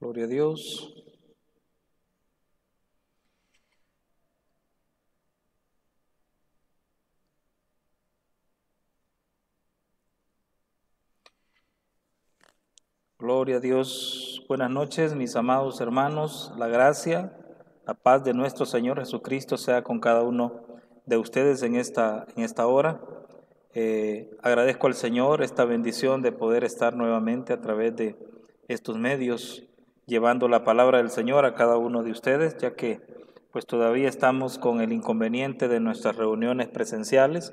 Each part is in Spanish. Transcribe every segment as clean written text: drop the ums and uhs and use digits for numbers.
Gloria a Dios. Gloria a Dios. Buenas noches, mis amados hermanos. La gracia, la paz de nuestro Señor Jesucristo sea con cada uno de ustedes en esta hora. Agradezco al Señor esta bendición de poder estar nuevamente a través de estos medios llevando la palabra del Señor a cada uno de ustedes, ya que pues todavía estamos con el inconveniente de nuestras reuniones presenciales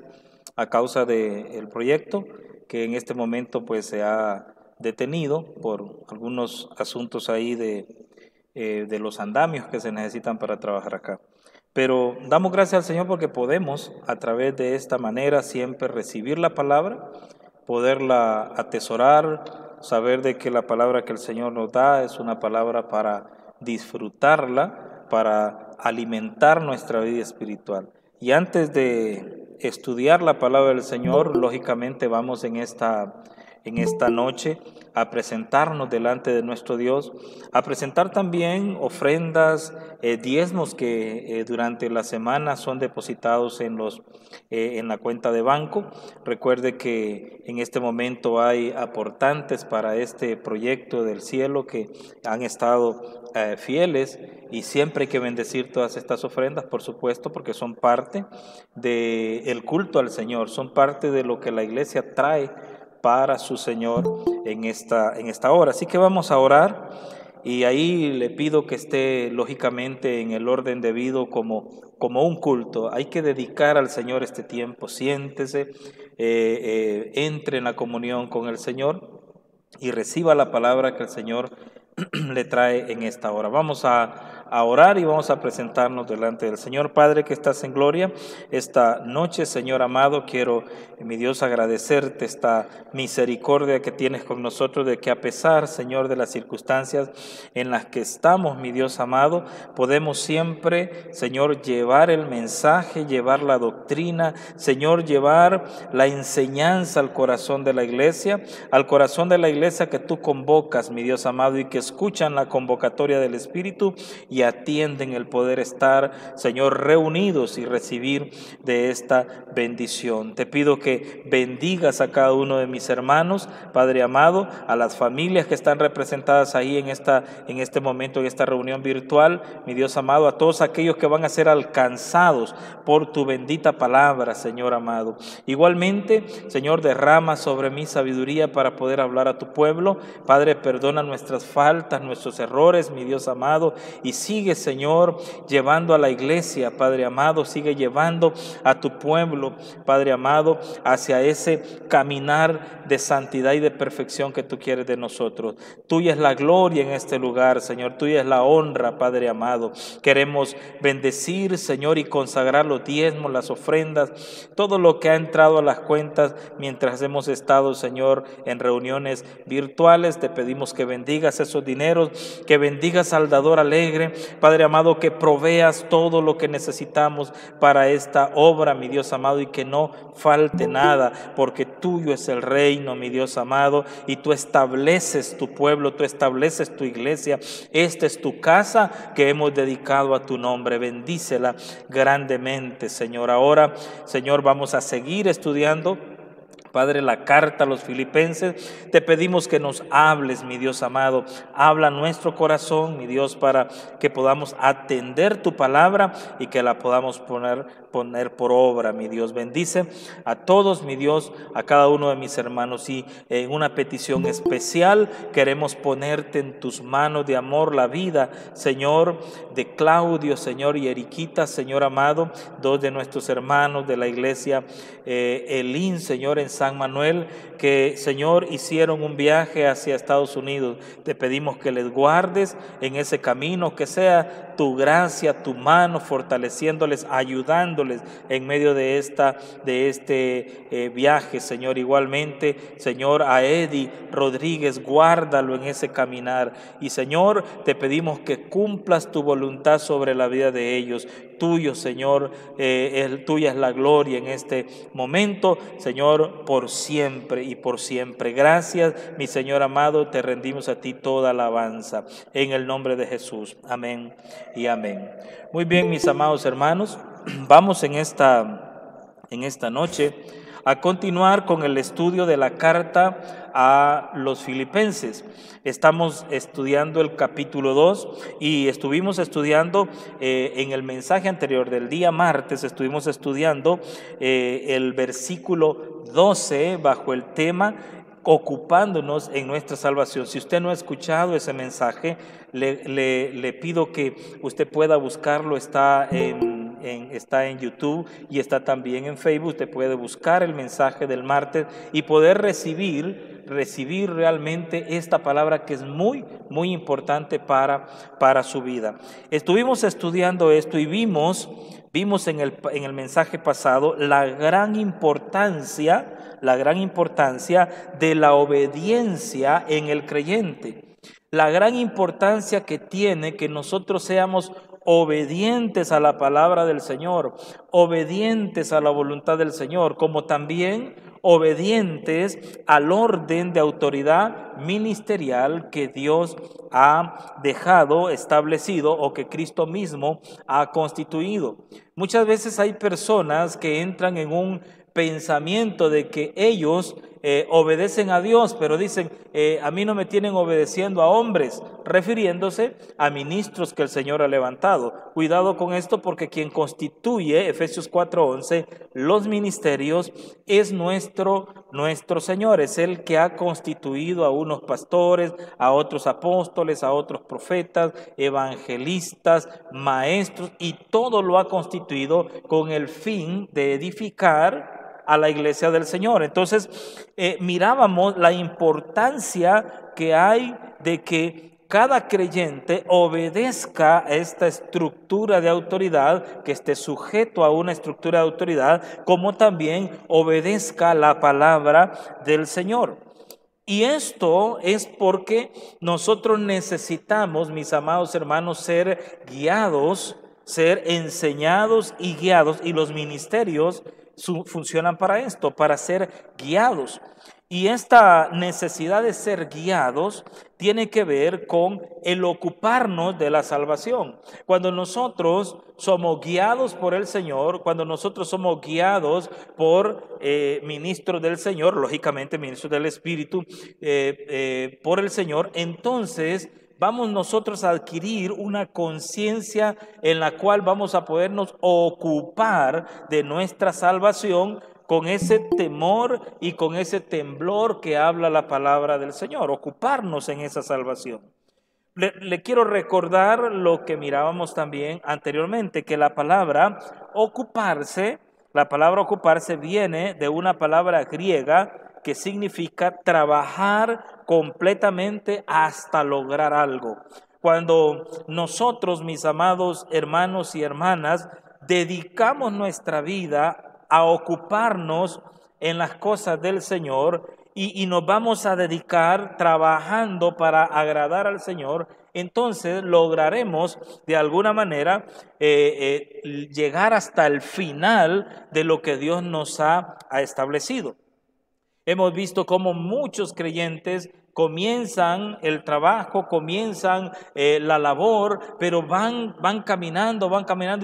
a causa del proyecto que en este momento pues se ha detenido por algunos asuntos ahí de los andamios que se necesitan para trabajar acá. Pero damos gracias al Señor porque podemos a través de esta manera siempre recibir la palabra, poderla atesorar, saber de que la palabra que el Señor nos da es una palabra para disfrutarla, para alimentar nuestra vida espiritual. Y antes de estudiar la palabra del Señor, lógicamente vamos en esta noche a presentarnos delante de nuestro Dios, a presentar también ofrendas, diezmos que durante la semana son depositados en la cuenta de banco. Recuerde que en este momento hay aportantes para este proyecto del cielo que han estado fieles, y siempre hay que bendecir todas estas ofrendas, por supuesto, porque son parte del culto al Señor, son parte de lo que la iglesia trae para su Señor en esta hora. Así que vamos a orar, y ahí le pido que esté lógicamente en el orden debido como un culto. Hay que dedicar al Señor este tiempo. Siéntese, entre en la comunión con el Señor y reciba la palabra que el Señor le trae en esta hora. Vamos a orar y vamos a presentarnos delante del Señor. Padre que estás en gloria, esta noche, Señor amado, quiero, mi Dios, agradecerte esta misericordia que tienes con nosotros, de que a pesar, Señor, de las circunstancias en las que estamos, mi Dios amado, podemos siempre, Señor, llevar el mensaje, llevar la doctrina, Señor, llevar la enseñanza al corazón de la iglesia, que tú convocas, mi Dios amado, y que escuchan la convocatoria del Espíritu y atienden el poder estar, Señor, reunidos y recibir de esta bendición. Te pido que bendigas a cada uno de mis hermanos, Padre amado, a las familias que están representadas ahí en este momento, en esta reunión virtual, mi Dios amado, a todos aquellos que van a ser alcanzados por tu bendita palabra, Señor amado. Igualmente, Señor, derrama sobre mí sabiduría para poder hablar a tu pueblo. Padre, perdona nuestras faltas, nuestros errores, mi Dios amado, y sigue, Señor, llevando a la iglesia, Padre amado, sigue llevando a tu pueblo, Padre amado, hacia ese caminar de santidad y de perfección que tú quieres de nosotros. Tuya es la gloria en este lugar, Señor, tuya es la honra, Padre amado. Queremos bendecir, Señor, y consagrar los diezmos, las ofrendas, todo lo que ha entrado a las cuentas mientras hemos estado, Señor, en reuniones virtuales. Te pedimos que bendigas esos dineros, que bendigas al dador alegre, Padre amado, que proveas todo lo que necesitamos para esta obra, mi Dios amado, y que no falte nada, porque tuyo es el reino, mi Dios amado, y tú estableces tu pueblo, tú estableces tu iglesia. Esta es tu casa que hemos dedicado a tu nombre. Bendícela grandemente, Señor. Ahora, Señor, vamos a seguir estudiando, Padre, la carta a los Filipenses. Te pedimos que nos hables, mi Dios amado. Habla nuestro corazón, mi Dios, para que podamos atender tu palabra y que la podamos poner por obra, mi Dios. Bendice a todos, mi Dios, a cada uno de mis hermanos, y en una petición especial queremos ponerte en tus manos de amor la vida, Señor, de Claudio, Señor, y Eriquita, Señor amado, dos de nuestros hermanos de la iglesia Elín, Señor, en San Manuel, que, Señor, hicieron un viaje hacia Estados Unidos. Te pedimos que les guardes en ese camino, que sea tu gracia, tu mano, fortaleciéndoles, ayudándoles acompañándoles en medio de este viaje, Señor. Igualmente, Señor, a Eddie Rodríguez, guárdalo en ese caminar. Y Señor, te pedimos que cumplas tu voluntad sobre la vida de ellos. Tuyo, Señor, tuya es la gloria en este momento, Señor, por siempre y por siempre. Gracias, mi Señor amado, te rendimos a ti toda alabanza. En el nombre de Jesús. Amén y amén. Muy bien, mis amados hermanos, vamos en esta noche a continuar con el estudio de la carta a los Filipenses. Estamos estudiando el capítulo 2 y estuvimos estudiando en el mensaje anterior del día martes, estuvimos estudiando el versículo 12 bajo el tema ocupándonos en nuestra salvación. Si usted no ha escuchado ese mensaje, le pido que usted pueda buscarlo. Está en YouTube y está también en Facebook. Usted puede buscar el mensaje del martes y poder recibir realmente esta palabra que es muy, muy importante para su vida. Estuvimos estudiando esto y vimos en el mensaje pasado la gran importancia de la obediencia en el creyente, la gran importancia que tiene que nosotros seamos obedientes a la palabra del Señor, obedientes a la voluntad del Señor, como también obedientes al orden de autoridad ministerial que Dios ha dejado establecido o que Cristo mismo ha constituido. Muchas veces hay personas que entran en un pensamiento de que ellos obedecen a Dios, pero dicen, a mí no me tienen obedeciendo a hombres, refiriéndose a ministros que el Señor ha levantado. Cuidado con esto, porque quien constituye, Efesios 4:11, los ministerios es nuestro Señor, es el que ha constituido a unos pastores, a otros apóstoles, a otros profetas, evangelistas, maestros, y todo lo ha constituido con el fin de edificar a la iglesia del Señor. Entonces, mirábamos la importancia que hay de que cada creyente obedezca a esta estructura de autoridad, que esté sujeto a una estructura de autoridad, como también obedezca la palabra del Señor. Y esto es porque nosotros necesitamos, mis amados hermanos, ser guiados, ser enseñados y guiados, y los ministerios funcionan para esto, para ser guiados. Y esta necesidad de ser guiados tiene que ver con el ocuparnos de la salvación. Cuando nosotros somos guiados por el Señor, cuando nosotros somos guiados por ministros del Señor, lógicamente ministros del Espíritu, por el Señor, entonces vamos nosotros a adquirir una conciencia en la cual vamos a podernos ocupar de nuestra salvación con ese temor y con ese temblor que habla la palabra del Señor, ocuparnos en esa salvación. Le quiero recordar lo que mirábamos también anteriormente, que la palabra ocuparse viene de una palabra griega que significa trabajar completamente hasta lograr algo. Cuando nosotros, mis amados hermanos y hermanas, dedicamos nuestra vida a ocuparnos en las cosas del Señor y nos vamos a dedicar trabajando para agradar al Señor, entonces lograremos de alguna manera llegar hasta el final de lo que Dios nos ha establecido. Hemos visto cómo muchos creyentes comienzan el trabajo, comienzan la labor, pero van caminando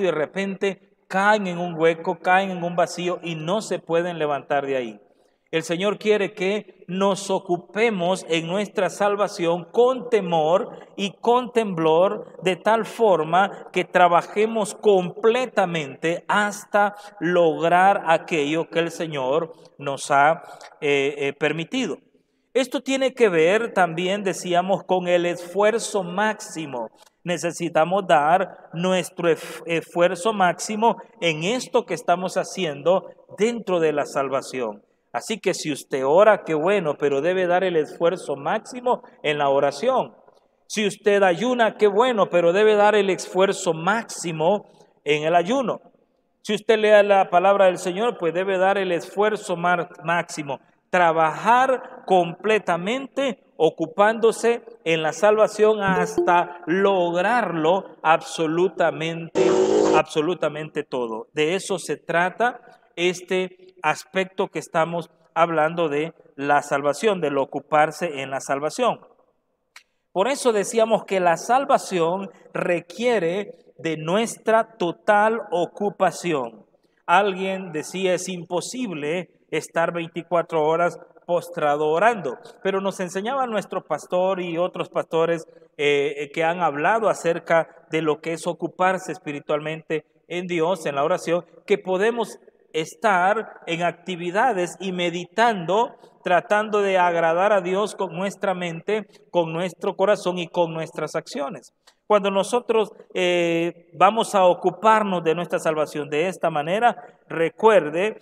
y de repente caen en un hueco, caen en un vacío y no se pueden levantar de ahí. El Señor quiere que nos ocupemos en nuestra salvación con temor y con temblor, de tal forma que trabajemos completamente hasta lograr aquello que el Señor nos ha permitido. Esto tiene que ver también, decíamos, con el esfuerzo máximo. Necesitamos dar nuestro esfuerzo máximo en esto que estamos haciendo dentro de la salvación. Así que si usted ora, qué bueno, pero debe dar el esfuerzo máximo en la oración. Si usted ayuna, qué bueno, pero debe dar el esfuerzo máximo en el ayuno. Si usted lea la palabra del Señor, pues debe dar el esfuerzo máximo, trabajar completamente, ocupándose en la salvación hasta lograrlo absolutamente todo. De eso se trata este aspecto que estamos hablando de la salvación, del ocuparse en la salvación. Por eso decíamos que la salvación requiere de nuestra total ocupación. Alguien decía, es imposible estar 24 horas postrado orando, pero nos enseñaba nuestro pastor y otros pastores que han hablado acerca de lo que es ocuparse espiritualmente en Dios, en la oración, que podemos estar en actividades y meditando, tratando de agradar a Dios con nuestra mente, con nuestro corazón y con nuestras acciones. Cuando nosotros vamos a ocuparnos de nuestra salvación de esta manera, recuerde,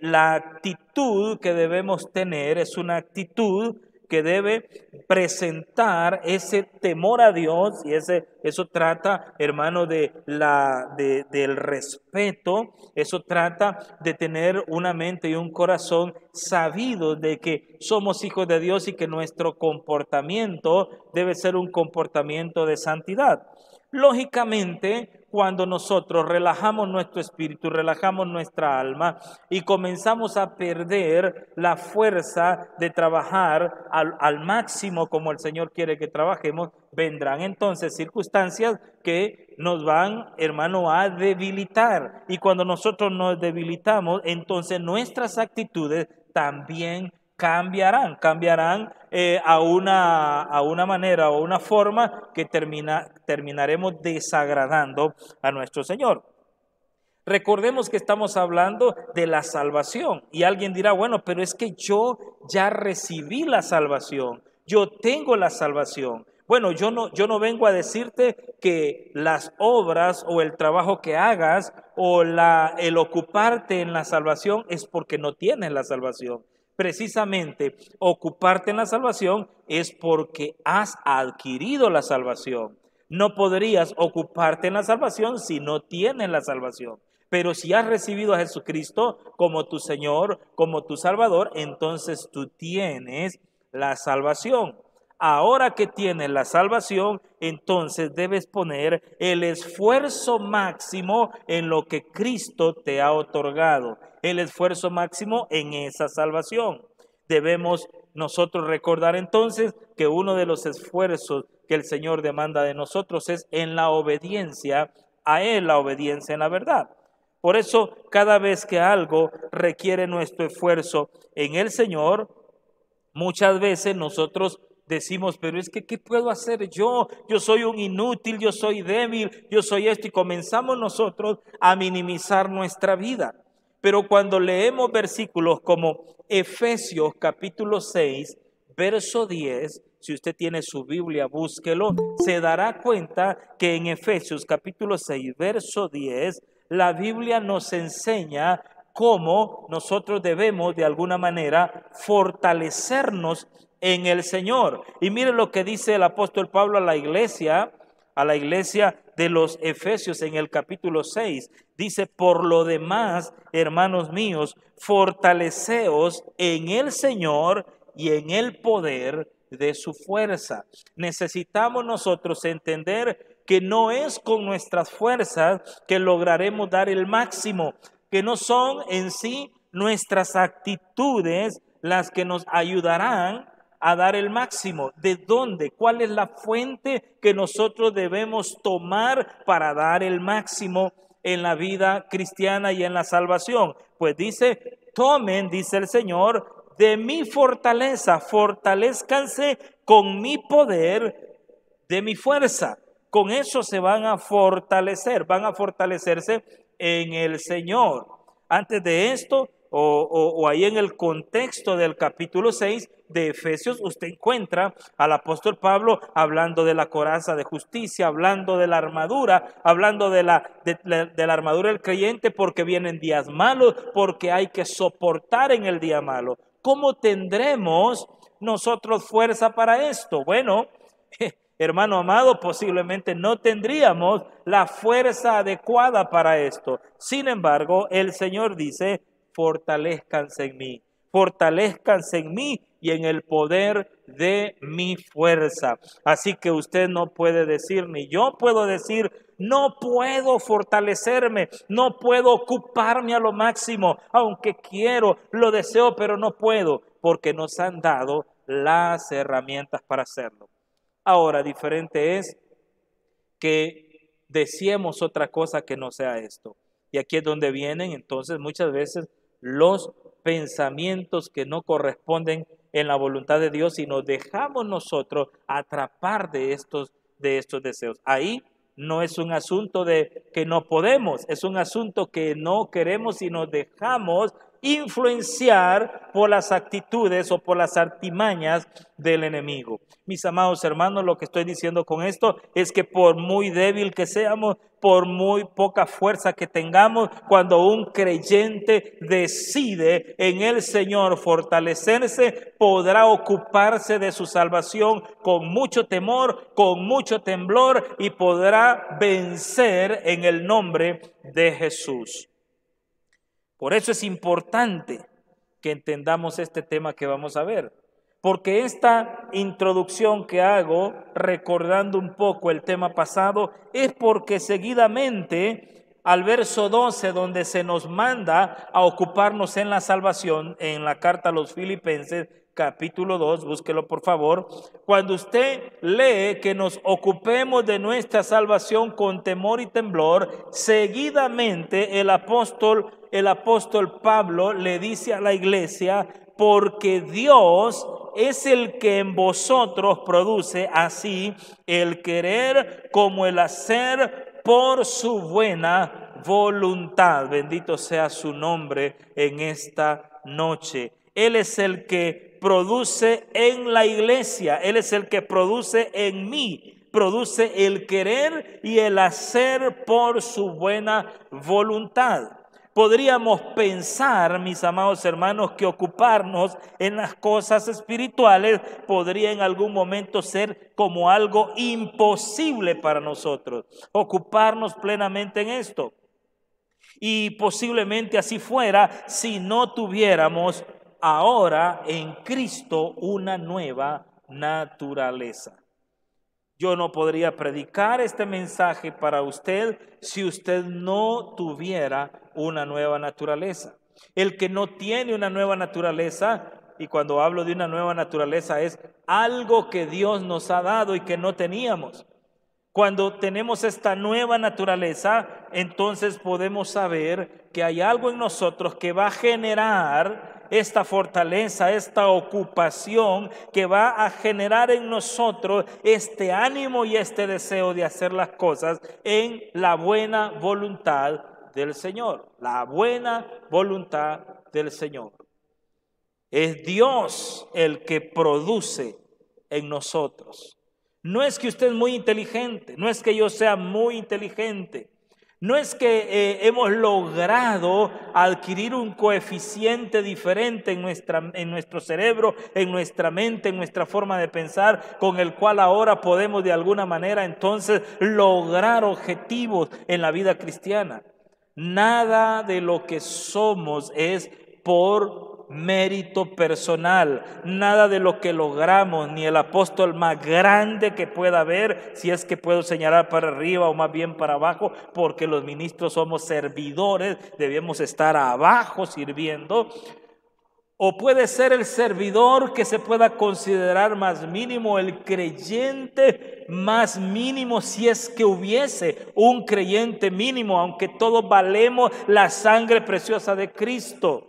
la actitud que debemos tener es una actitud que debe presentar ese temor a Dios, y eso trata, hermano, del respeto. Eso trata de tener una mente y un corazón sabido de que somos hijos de Dios y que nuestro comportamiento debe ser un comportamiento de santidad. Lógicamente, cuando nosotros relajamos nuestro espíritu, relajamos nuestra alma y comenzamos a perder la fuerza de trabajar al máximo como el Señor quiere que trabajemos, vendrán entonces circunstancias que nos van, hermano, a debilitar. Y cuando nosotros nos debilitamos, entonces nuestras actitudes también cambiarán a una manera o una forma que terminaremos desagradando a nuestro Señor. Recordemos que estamos hablando de la salvación y alguien dirá, bueno, pero es que yo ya recibí la salvación, yo tengo la salvación. Bueno, yo no vengo a decirte que las obras o el trabajo que hagas o el ocuparte en la salvación es porque no tienes la salvación. Precisamente, ocuparte en la salvación es porque has adquirido la salvación. No podrías ocuparte en la salvación si no tienes la salvación. Pero si has recibido a Jesucristo como tu Señor, como tu Salvador, entonces tú tienes la salvación. Ahora que tienes la salvación, entonces debes poner el esfuerzo máximo en lo que Cristo te ha otorgado, el esfuerzo máximo en esa salvación. Debemos nosotros recordar entonces que uno de los esfuerzos que el Señor demanda de nosotros es en la obediencia a Él, la obediencia en la verdad. Por eso, cada vez que algo requiere nuestro esfuerzo en el Señor, muchas veces nosotros decimos, pero es que ¿qué puedo hacer yo? Yo soy un inútil, yo soy débil, yo soy esto, y comenzamos nosotros a minimizar nuestra vida. Pero cuando leemos versículos como Efesios capítulo 6, verso 10, si usted tiene su Biblia, búsquelo, se dará cuenta que en Efesios capítulo 6, verso 10, la Biblia nos enseña cómo nosotros debemos de alguna manera fortalecernos en el Señor. Y mire lo que dice el apóstol Pablo a la iglesia de los Efesios en el capítulo 6. Dice, por lo demás, hermanos míos, fortaleceos en el Señor y en el poder de su fuerza. Necesitamos nosotros entender que no es con nuestras fuerzas que lograremos dar el máximo, que no son en sí nuestras actitudes las que nos ayudarán a dar el máximo. ¿De dónde? ¿Cuál es la fuente que nosotros debemos tomar para dar el máximo en la vida cristiana y en la salvación? Pues dice, tomen, dice el Señor, de mi fortaleza, fortalezcanse con mi poder, de mi fuerza. Con eso se van a fortalecerse en el Señor. Antes de esto, o ahí en el contexto del capítulo 6 de Efesios, usted encuentra al apóstol Pablo hablando de la coraza de justicia, hablando de la armadura, hablando de la armadura del creyente, porque vienen días malos, porque hay que soportar en el día malo. ¿Cómo tendremos nosotros fuerza para esto? Bueno, Hermano amado, posiblemente no tendríamos la fuerza adecuada para esto. Sin embargo, el Señor dice, fortalezcanse en mí y en el poder de mi fuerza. Así que usted no puede decir, ni yo puedo decir, no puedo fortalecerme, no puedo ocuparme a lo máximo, aunque quiero, lo deseo, pero no puedo, porque nos han dado las herramientas para hacerlo. Ahora, diferente es que deseemos otra cosa que no sea esto. Y aquí es donde vienen entonces muchas veces los pensamientos que no corresponden en la voluntad de Dios y nos dejamos nosotros atrapar de estos deseos. Ahí no es un asunto de que no podemos, es un asunto que no queremos y nos dejamos influenciar por las actitudes o por las artimañas del enemigo. Mis amados hermanos, lo que estoy diciendo con esto es que por muy débil que seamos, por muy poca fuerza que tengamos, cuando un creyente decide en el Señor fortalecerse, podrá ocuparse de su salvación con mucho temor, con mucho temblor y podrá vencer en el nombre de Jesús. Por eso es importante que entendamos este tema que vamos a ver, porque esta introducción que hago, recordando un poco el tema pasado, es porque seguidamente al verso 12, donde se nos manda a ocuparnos en la salvación, en la carta a los Filipenses, capítulo 2, búsquelo por favor. Cuando usted lee que nos ocupemos de nuestra salvación con temor y temblor, seguidamente el apóstol Pablo le dice a la iglesia, porque Dios es el que en vosotros produce así el querer como el hacer por su buena voluntad. Bendito sea su nombre en esta noche. Él es el que produce en la iglesia, Él es el que produce en mí, produce el querer y el hacer por su buena voluntad. Podríamos pensar, mis amados hermanos, que ocuparnos en las cosas espirituales podría en algún momento ser como algo imposible para nosotros, ocuparnos plenamente en esto. Y posiblemente así fuera si no tuviéramos ahora en Cristo una nueva naturaleza. Yo no podría predicar este mensaje para usted si usted no tuviera una nueva naturaleza. El que no tiene una nueva naturaleza, y cuando hablo de una nueva naturaleza es algo que Dios nos ha dado y que no teníamos. Cuando tenemos esta nueva naturaleza, entonces podemos saber que hay algo en nosotros que va a generar esta fortaleza, esta ocupación, que va a generar en nosotros este ánimo y este deseo de hacer las cosas en la buena voluntad del Señor. La buena voluntad del Señor. Es Dios el que produce en nosotros. No es que usted es muy inteligente, no es que yo sea muy inteligente, no es que hemos logrado adquirir un coeficiente diferente en nuestro cerebro, en nuestra mente, en nuestra forma de pensar, con el cual ahora podemos de alguna manera entonces lograr objetivos en la vida cristiana. Nada de lo que somos es por mérito personal, nada de lo que logramos, ni el apóstol más grande que pueda haber, si es que puedo señalar para arriba o más bien para abajo, porque los ministros somos servidores, debemos estar abajo sirviendo, o puede ser el servidor que se pueda considerar más mínimo, el creyente más mínimo, si es que hubiese un creyente mínimo, aunque todos valemos la sangre preciosa de Cristo.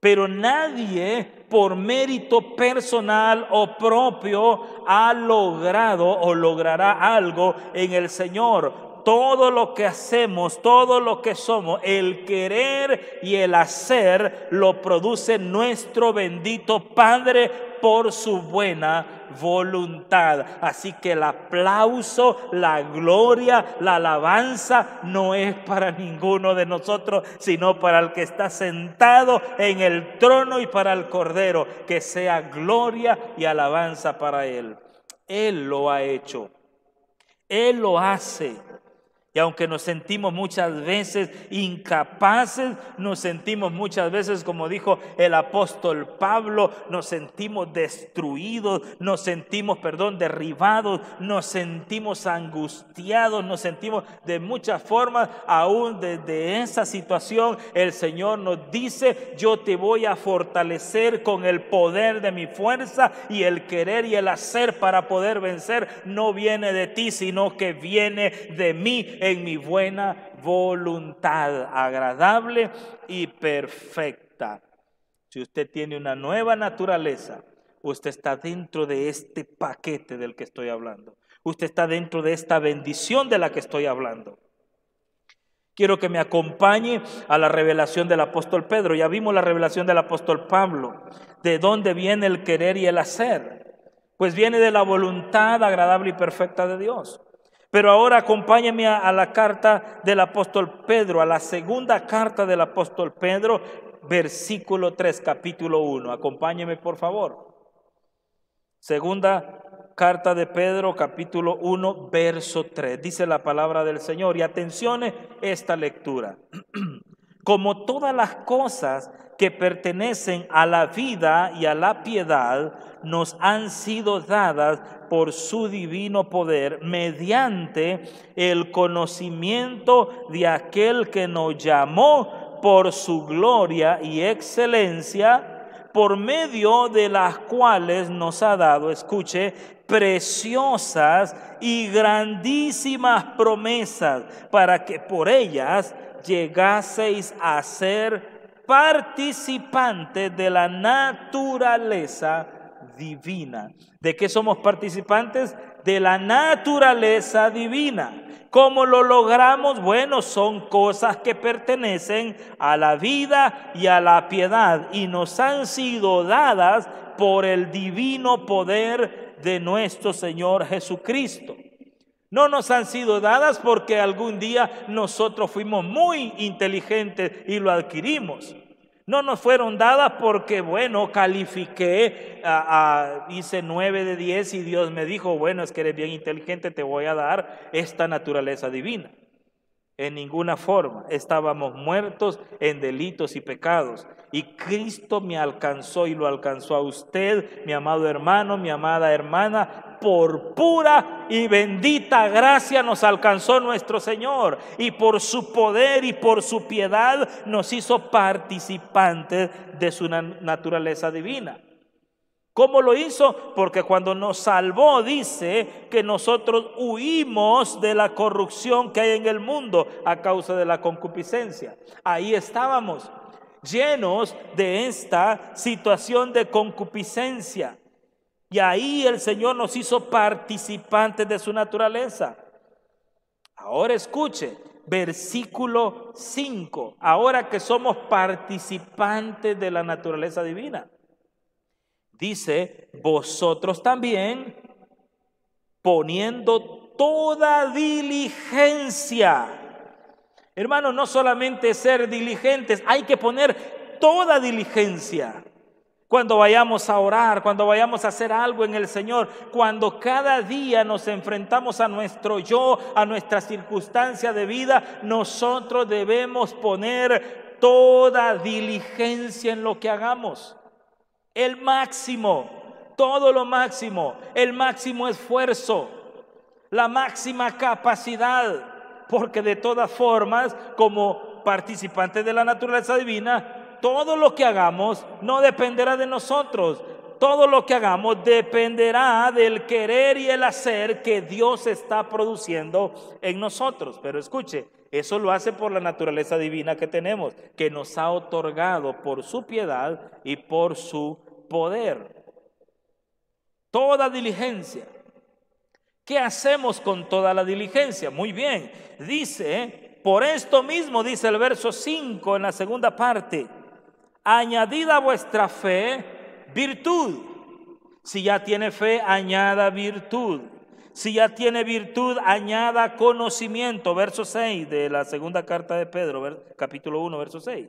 Pero nadie por mérito personal o propio ha logrado o logrará algo en el Señor. Todo lo que hacemos, todo lo que somos, el querer y el hacer lo produce nuestro bendito Padre por su buena voluntad. Así que el aplauso, la gloria, la alabanza no es para ninguno de nosotros, sino para el que está sentado en el trono y para el Cordero. Que sea gloria y alabanza para Él. Él lo ha hecho. Él lo hace. Y aunque nos sentimos muchas veces incapaces, nos sentimos muchas veces, como dijo el apóstol Pablo, nos sentimos destruidos, nos sentimos, derribados, nos sentimos angustiados, nos sentimos de muchas formas. Aún desde esa situación el Señor nos dice: yo te voy a fortalecer con el poder de mi fuerza, y el querer y el hacer para poder vencer no viene de ti, sino que viene de mí, en mi buena voluntad, agradable y perfecta. Si usted tiene una nueva naturaleza, usted está dentro de este paquete del que estoy hablando. Usted está dentro de esta bendición de la que estoy hablando. Quiero que me acompañe a la revelación del apóstol Pedro. Ya vimos la revelación del apóstol Pablo. ¿De dónde viene el querer y el hacer? Pues viene de la voluntad agradable y perfecta de Dios. Pero ahora acompáñenme a la carta del apóstol Pedro, a la segunda carta del apóstol Pedro, versículo 3, capítulo 1. Acompáñenme, por favor. Segunda carta de Pedro, capítulo 1, verso 3. Dice la palabra del Señor, y atención a esta lectura. Como todas las cosas que pertenecen a la vida y a la piedad nos han sido dadas por su divino poder, mediante el conocimiento de aquel que nos llamó por su gloria y excelencia, por medio de las cuales nos ha dado, escuche, preciosas y grandísimas promesas, para que por ellas llegaseis a ser participantes de la naturaleza divina. ¿De qué somos participantes? De la naturaleza divina. ¿Cómo lo logramos? Bueno, son cosas que pertenecen a la vida y a la piedad, y nos han sido dadas por el divino poder de nuestro Señor Jesucristo. No nos han sido dadas porque algún día nosotros fuimos muy inteligentes y lo adquirimos. No nos fueron dadas porque, califiqué, hice 9 de 10 y Dios me dijo, es que eres bien inteligente, te voy a dar esta naturaleza divina. En ninguna forma. Estábamos muertos en delitos y pecados. Y Cristo me alcanzó y lo alcanzó a usted, mi amado hermano, mi amada hermana. Por pura y bendita gracia nos alcanzó nuestro Señor. Y por su poder y por su piedad nos hizo participantes de su naturaleza divina. ¿Cómo lo hizo? Porque cuando nos salvó dice que nosotros huimos de la corrupción que hay en el mundo a causa de la concupiscencia. Ahí estábamos, llenos de esta situación de concupiscencia. Y ahí el Señor nos hizo participantes de su naturaleza. Ahora escuche, versículo 5. Ahora que somos participantes de la naturaleza divina. Dice, vosotros también, poniendo toda diligencia. Hermano, no solamente ser diligentes, hay que poner toda diligencia. Cuando vayamos a orar, cuando vayamos a hacer algo en el Señor, cuando cada día nos enfrentamos a nuestro yo, a nuestra circunstancia de vida, nosotros debemos poner toda diligencia en lo que hagamos. El máximo, todo lo máximo, el máximo esfuerzo, la máxima capacidad, porque de todas formas, como participantes de la naturaleza divina, todo lo que hagamos no dependerá de nosotros, todo lo que hagamos dependerá del querer y el hacer que Dios está produciendo en nosotros. Pero escuche, eso lo hace por la naturaleza divina que tenemos, que nos ha otorgado por su piedad y por su poder. Toda diligencia. ¿Qué hacemos con toda la diligencia? Muy bien, dice, por esto mismo, dice el verso 5 en la segunda parte, añadid a vuestra fe virtud. Si ya tiene fe, añada virtud. Si ya tiene virtud, añada conocimiento. Verso 6 de la segunda carta de Pedro, capítulo 1, verso 6.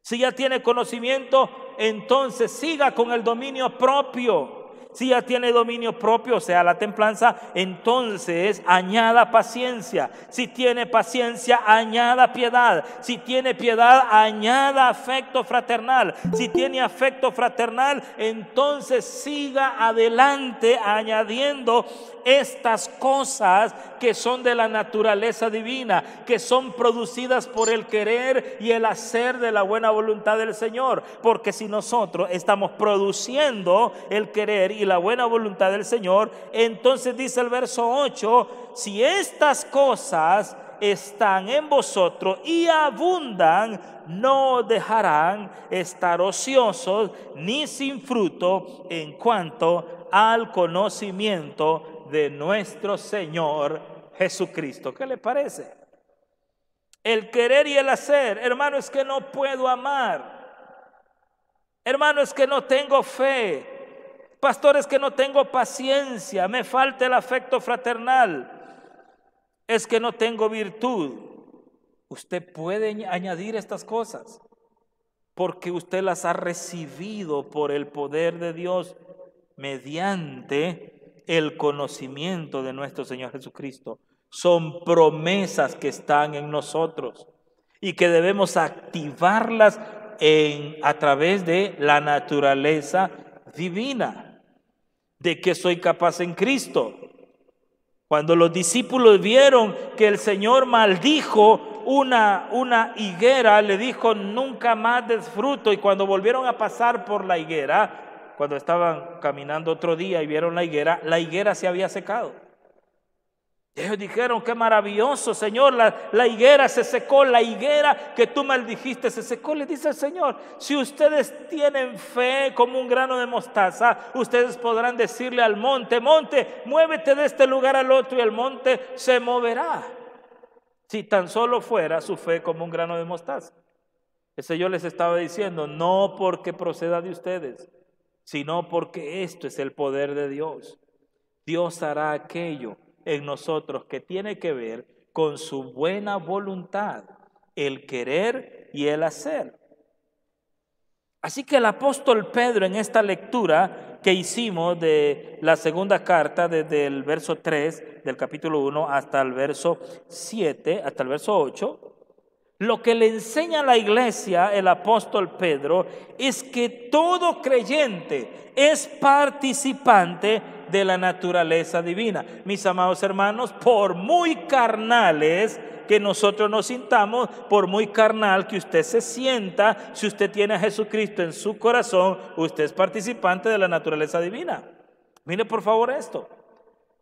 Si ya tiene conocimiento, entonces siga con el dominio propio. Si ya tiene dominio propio, o sea, la templanza, entonces añada paciencia. Si tiene paciencia, añada piedad. Si tiene piedad, añada afecto fraternal. Si tiene afecto fraternal, entonces siga adelante añadiendo estas cosas que son de la naturaleza divina, que son producidas por el querer y el hacer de la buena voluntad del Señor. Porque si nosotros estamos produciendo el querer y la buena voluntad del Señor, entonces dice el verso 8, si estas cosas están en vosotros y abundan, no dejarán estar ociosos ni sin fruto en cuanto al conocimiento de nuestro Señor Jesucristo. ¿Qué le parece? El querer y el hacer. Hermano, es que no puedo amar. Hermano, es que no tengo fe. Pastor, es que no tengo paciencia. Me falta el afecto fraternal. Es que no tengo virtud. Usted puede añadir estas cosas porque usted las ha recibido por el poder de Dios mediante el conocimiento de nuestro Señor Jesucristo. Son promesas que están en nosotros y que debemos activarlas a través de la naturaleza divina, de que soy capaz en Cristo. Cuando los discípulos vieron que el Señor maldijo una higuera, le dijo nunca más des fruto, y cuando volvieron a pasar por la higuera, cuando estaban caminando otro día y vieron la higuera se había secado. Ellos dijeron, qué maravilloso, Señor, la higuera se secó, la higuera que tú maldijiste se secó. Le dice el Señor, si ustedes tienen fe como un grano de mostaza, ustedes podrán decirle al monte, monte, muévete de este lugar al otro, y el monte se moverá. Si tan solo fuera su fe como un grano de mostaza. El Señor les estaba diciendo, no porque proceda de ustedes, sino porque esto es el poder de Dios. Dios hará aquello en nosotros que tiene que ver con su buena voluntad, el querer y el hacer. Así que el apóstol Pedro, en esta lectura que hicimos de la segunda carta, desde el verso 3 del capítulo 1 hasta el verso 7, hasta el verso 8, lo que le enseña a la iglesia el apóstol Pedro es que todo creyente es participante de la naturaleza divina. Mis amados hermanos, por muy carnales que nosotros nos sintamos, por muy carnal que usted se sienta, si usted tiene a Jesucristo en su corazón, usted es participante de la naturaleza divina. Mire por favor esto.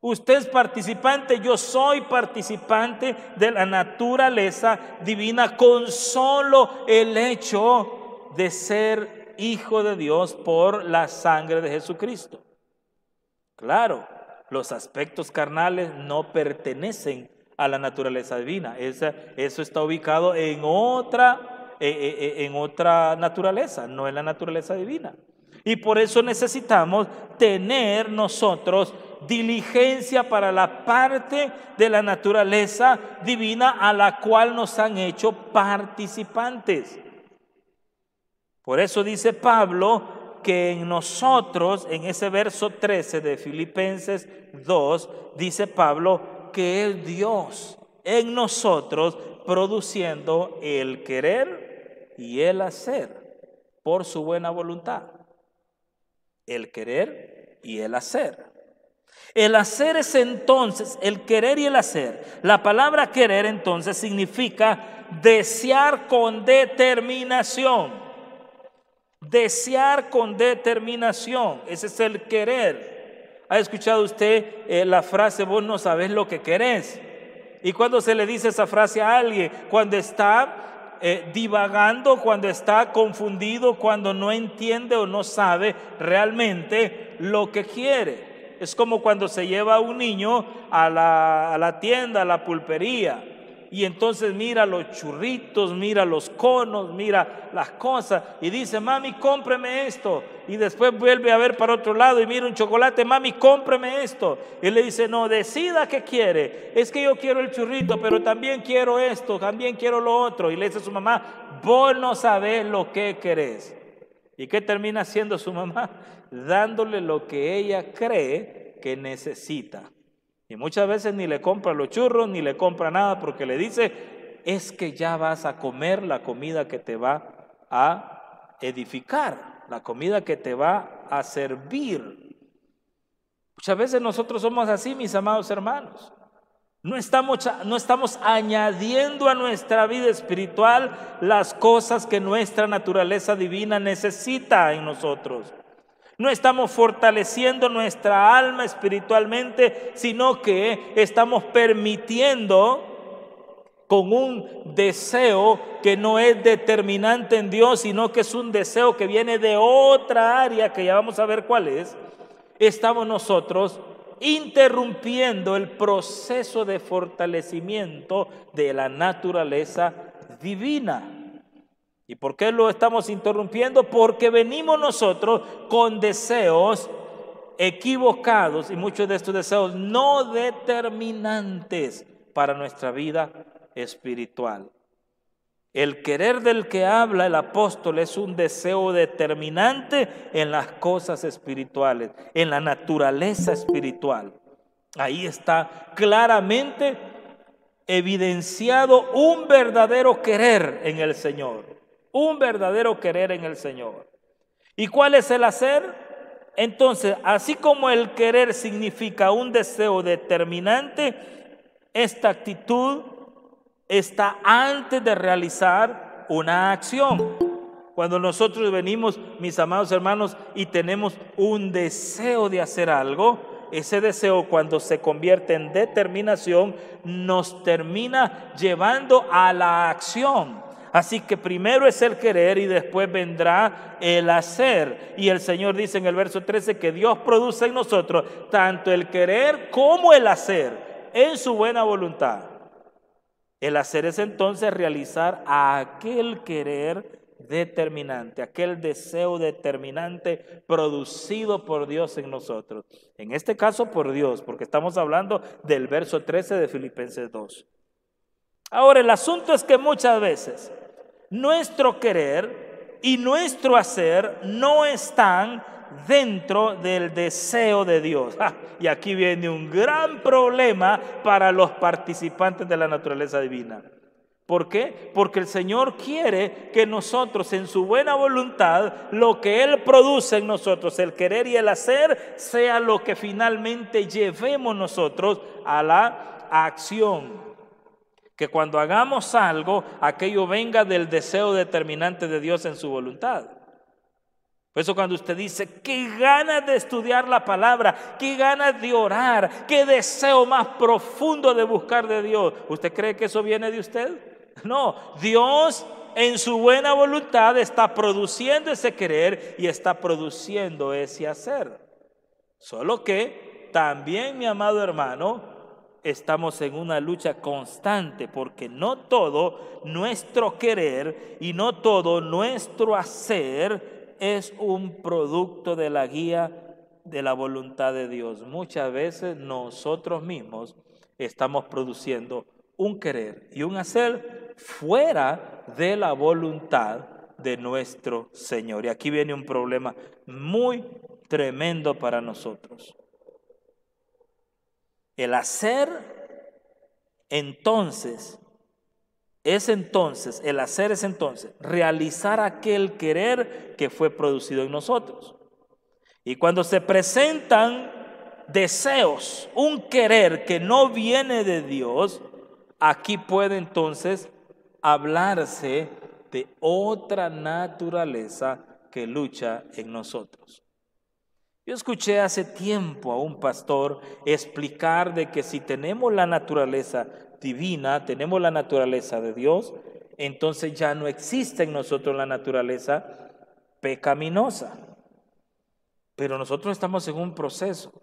Usted es participante, yo soy participante de la naturaleza divina con solo el hecho de ser hijo de Dios por la sangre de Jesucristo. Claro, los aspectos carnales no pertenecen a la naturaleza divina. Eso está ubicado en otra naturaleza, no en la naturaleza divina. Y por eso necesitamos tener nosotros diligencia para la parte de la naturaleza divina a la cual nos han hecho participantes. Por eso dice Pablo que en nosotros, en ese verso 13 de Filipenses 2, dice Pablo que es Dios en nosotros produciendo el querer y el hacer por su buena voluntad. El querer y el hacer. El hacer es entonces el querer y el hacer. La palabra querer entonces significa desear con determinación. Desear con determinación. Ese es el querer. ¿Ha escuchado usted la frase, vos no sabés lo que querés? ¿Y cuando se le dice esa frase a alguien? Cuando está divagando, cuando está confundido, cuando no entiende o no sabe realmente lo que quiere. Es como cuando se lleva a un niño a la tienda, a la pulpería, y entonces mira los churritos, mira los conos, mira las cosas y dice, mami, cómpreme esto, y después vuelve a ver para otro lado y mira un chocolate, mami, cómpreme esto, y le dice, no, decida qué quiere, es que yo quiero el churrito, pero también quiero esto, también quiero lo otro, y le dice a su mamá, vos no sabés lo que querés. ¿Y qué termina haciendo su mamá? Dándole lo que ella cree que necesita. Y muchas veces ni le compra los churros, ni le compra nada, porque le dice, es que ya vas a comer la comida que te va a edificar, la comida que te va a servir. Muchas veces nosotros somos así, mis amados hermanos. No estamos añadiendo a nuestra vida espiritual las cosas que nuestra naturaleza divina necesita en nosotros. No estamos fortaleciendo nuestra alma espiritualmente, sino que estamos permitiendo con un deseo que no es determinante en Dios, sino que es un deseo que viene de otra área, que ya vamos a ver cuál es. Estamos nosotros interrumpiendo el proceso de fortalecimiento de la naturaleza divina. ¿Y por qué lo estamos interrumpiendo? Porque venimos nosotros con deseos equivocados y muchos de estos deseos no determinantes para nuestra vida espiritual. El querer del que habla el apóstol es un deseo determinante en las cosas espirituales, en la naturaleza espiritual. Ahí está claramente evidenciado un verdadero querer en el Señor. Un verdadero querer en el Señor. ¿Y cuál es el hacer? Entonces, así como el querer significa un deseo determinante, esta actitud está antes de realizar una acción. Cuando nosotros venimos, mis amados hermanos, y tenemos un deseo de hacer algo, ese deseo, cuando se convierte en determinación, nos termina llevando a la acción. Así que primero es el querer y después vendrá el hacer. Y el Señor dice en el verso 13 que Dios produce en nosotros tanto el querer como el hacer en su buena voluntad. El hacer es entonces realizar aquel querer determinante, aquel deseo determinante producido por Dios en nosotros. En este caso por Dios, porque estamos hablando del verso 13 de Filipenses 2. Ahora, el asunto es que muchas veces nuestro querer y nuestro hacer no están dentro del deseo de Dios. Y aquí viene un gran problema para los participantes de la naturaleza divina. ¿Por qué? Porque el Señor quiere que nosotros, en su buena voluntad, lo que Él produce en nosotros, el querer y el hacer, sea lo que finalmente llevemos nosotros a la acción. Que cuando hagamos algo, aquello venga del deseo determinante de Dios en su voluntad. Por eso cuando usted dice, qué ganas de estudiar la palabra, qué ganas de orar, qué deseo más profundo de buscar de Dios, ¿usted cree que eso viene de usted? No, Dios en su buena voluntad está produciendo ese querer y está produciendo ese hacer. Solo que también, mi amado hermano, estamos en una lucha constante, porque no todo nuestro querer y no todo nuestro hacer es un producto de la guía de la voluntad de Dios. Muchas veces nosotros mismos estamos produciendo un querer y un hacer fuera de la voluntad de nuestro Señor. Y aquí viene un problema muy tremendo para nosotros. El hacer entonces realizar aquel querer que fue producido en nosotros. Y cuando se presentan deseos, un querer que no viene de Dios, aquí puede entonces hablarse de otra naturaleza que lucha en nosotros. Yo escuché hace tiempo a un pastor explicar de que si tenemos la naturaleza divina, tenemos la naturaleza de Dios, entonces ya no existe en nosotros la naturaleza pecaminosa. Pero nosotros estamos en un proceso.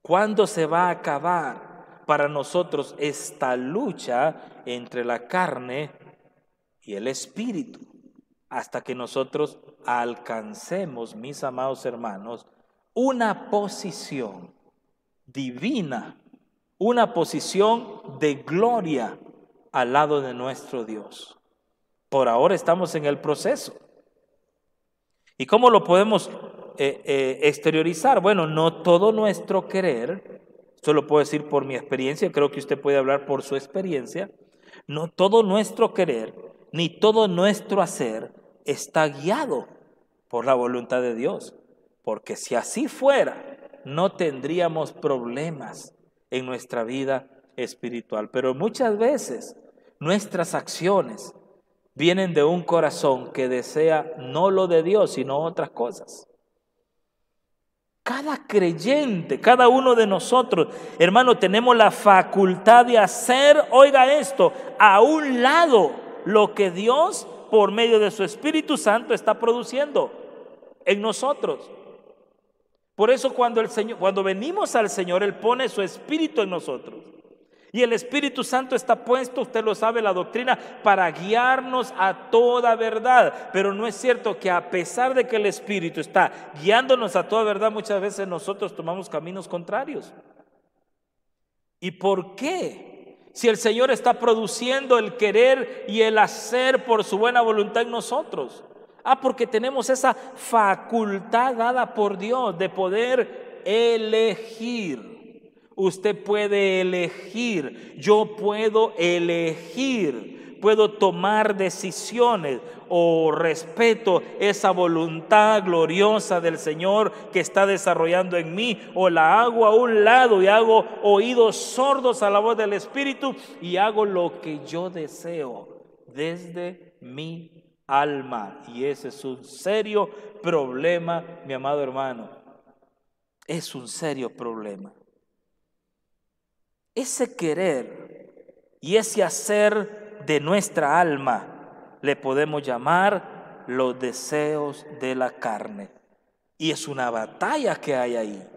¿Cuándo se va a acabar para nosotros esta lucha entre la carne y el espíritu? Hasta que nosotros alcancemos, mis amados hermanos, una posición divina, una posición de gloria al lado de nuestro Dios. Por ahora estamos en el proceso. ¿Y cómo lo podemos exteriorizar? Bueno, no todo nuestro querer, esto lo puedo decir por mi experiencia, creo que usted puede hablar por su experiencia, no todo nuestro querer ni todo nuestro hacer está guiado por la voluntad de Dios, porque si así fuera, no tendríamos problemas en nuestra vida espiritual. Pero muchas veces nuestras acciones vienen de un corazón que desea no lo de Dios, sino otras cosas. Cada creyente, cada uno de nosotros, hermano, tenemos la facultad de hacer, oiga esto, a un lado lo que Dios, por medio de su Espíritu Santo, está produciendo en nosotros. Por eso cuando venimos al Señor, Él pone su Espíritu en nosotros. Y el Espíritu Santo está puesto, usted lo sabe, la doctrina, para guiarnos a toda verdad. Pero no es cierto que a pesar de que el Espíritu está guiándonos a toda verdad, muchas veces nosotros tomamos caminos contrarios. ¿Y por qué? Si el Señor está produciendo el querer y el hacer por su buena voluntad en nosotros. Porque tenemos esa facultad dada por Dios de poder elegir. Usted puede elegir, yo puedo elegir, puedo tomar decisiones o respeto esa voluntad gloriosa del Señor que está desarrollando en mí, o la hago a un lado y hago oídos sordos a la voz del Espíritu y hago lo que yo deseo desde mi alma. Y ese es un serio problema, mi amado hermano. Es un serio problema. Ese querer y ese hacer de nuestra alma le podemos llamar los deseos de la carne. Y es una batalla que hay ahí.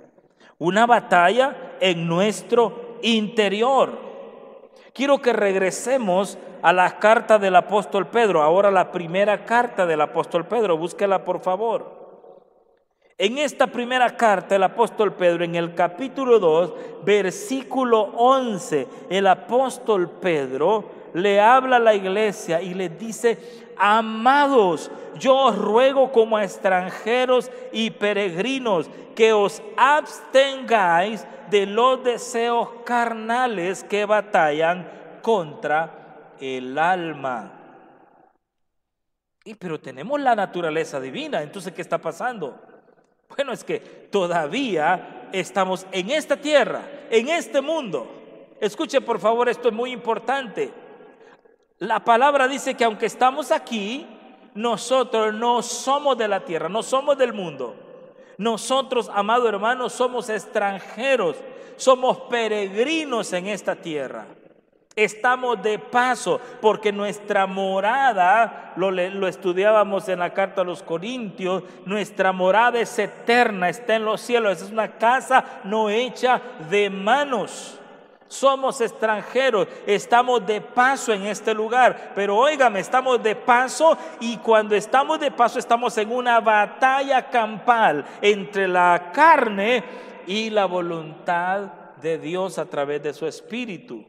Una batalla en nuestro interior. Quiero que regresemos a la carta del apóstol Pedro. Ahora la primera carta del apóstol Pedro. Búsquela por favor. En esta primera carta, el apóstol Pedro, en el capítulo 2, versículo 11, el apóstol Pedro le habla a la iglesia y le dice: amados, yo os ruego como a extranjeros y peregrinos que os abstengáis de los deseos carnales que batallan contra el alma. Pero tenemos la naturaleza divina, entonces ¿qué está pasando? Bueno, es que todavía estamos en esta tierra, en este mundo. Escuche por favor, esto es muy importante. La palabra dice que aunque estamos aquí, nosotros no somos de la tierra, no somos del mundo. Nosotros, amado hermano, somos extranjeros, somos peregrinos en esta tierra. Estamos de paso porque nuestra morada, lo estudiábamos en la carta a los Corintios, nuestra morada es eterna, está en los cielos, es una casa no hecha de manos. Somos extranjeros, estamos de paso en este lugar, pero óigame, estamos de paso y cuando estamos de paso estamos en una batalla campal entre la carne y la voluntad de Dios a través de su Espíritu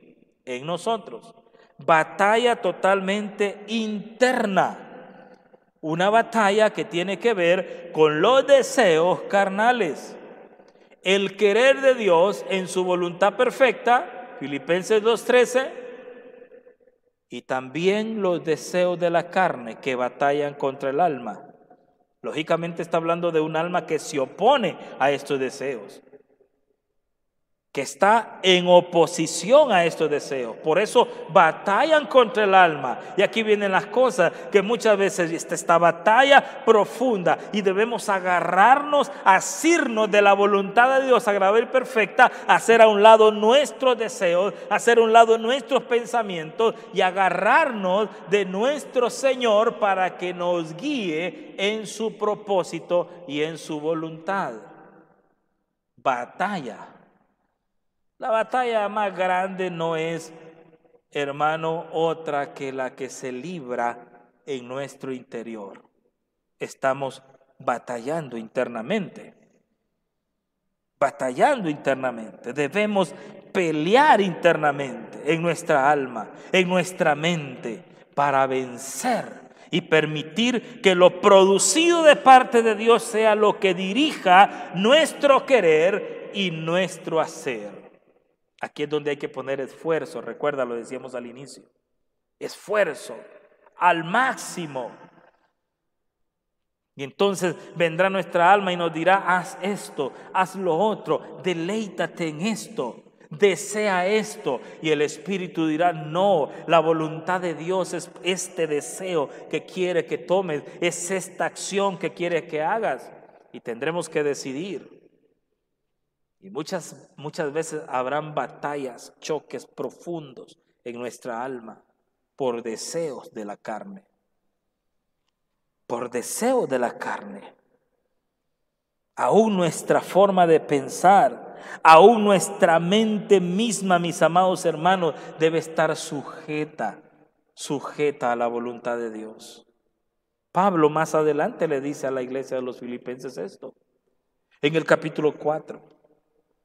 en nosotros. Batalla totalmente interna, una batalla que tiene que ver con los deseos carnales. El querer de Dios en su voluntad perfecta, Filipenses 2:13, y también los deseos de la carne que batallan contra el alma. Lógicamente está hablando de un alma que se opone a estos deseos, que está en oposición a estos deseos. Por eso batallan contra el alma. Y aquí vienen las cosas que muchas veces esta batalla profunda y debemos agarrarnos, asirnos de la voluntad de Dios agradable y perfecta, hacer a un lado nuestros deseos, hacer a un lado nuestros pensamientos y agarrarnos de nuestro Señor para que nos guíe en su propósito y en su voluntad. Batalla. La batalla más grande no es, hermano, otra que la que se libra en nuestro interior. Estamos batallando internamente. Batallando internamente. Debemos pelear internamente en nuestra alma, en nuestra mente, para vencer y permitir que lo producido de parte de Dios sea lo que dirija nuestro querer y nuestro hacer. Aquí es donde hay que poner esfuerzo, recuerda, lo decíamos al inicio. Esfuerzo al máximo. Y entonces vendrá nuestra alma y nos dirá: haz esto, haz lo otro, deleítate en esto, desea esto. Y el Espíritu dirá: no, la voluntad de Dios es este deseo que quiere que tomes, es esta acción que quiere que hagas. Y tendremos que decidir. Y muchas veces habrán batallas, choques profundos en nuestra alma por deseos de la carne. Por deseos de la carne. Aún nuestra forma de pensar, aún nuestra mente misma, mis amados hermanos, debe estar sujeta a la voluntad de Dios. Pablo más adelante le dice a la iglesia de los Filipenses esto. En el capítulo 4,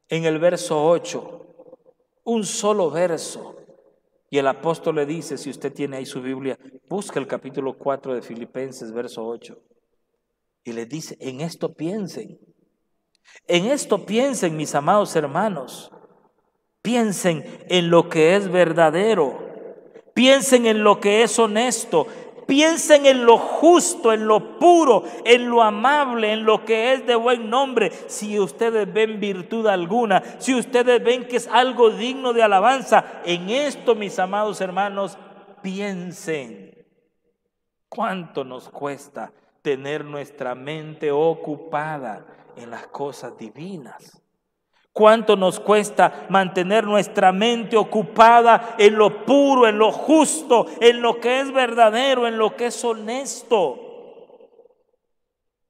en el verso 8, un solo verso. Y el apóstol le dice, si usted tiene ahí su Biblia, busca el capítulo 4 de Filipenses, verso 8. Y le dice: en esto piensen. En esto piensen, mis amados hermanos. Piensen en lo que es verdadero. Piensen en lo que es honesto. Piensen en lo justo, en lo puro, en lo amable, en lo que es de buen nombre. Si ustedes ven virtud alguna, si ustedes ven que es algo digno de alabanza, en esto, mis amados hermanos, piensen. ¿Cuánto nos cuesta tener nuestra mente ocupada en las cosas divinas? ¿Cuánto nos cuesta mantener nuestra mente ocupada en lo puro, en lo justo, en lo que es verdadero, en lo que es honesto?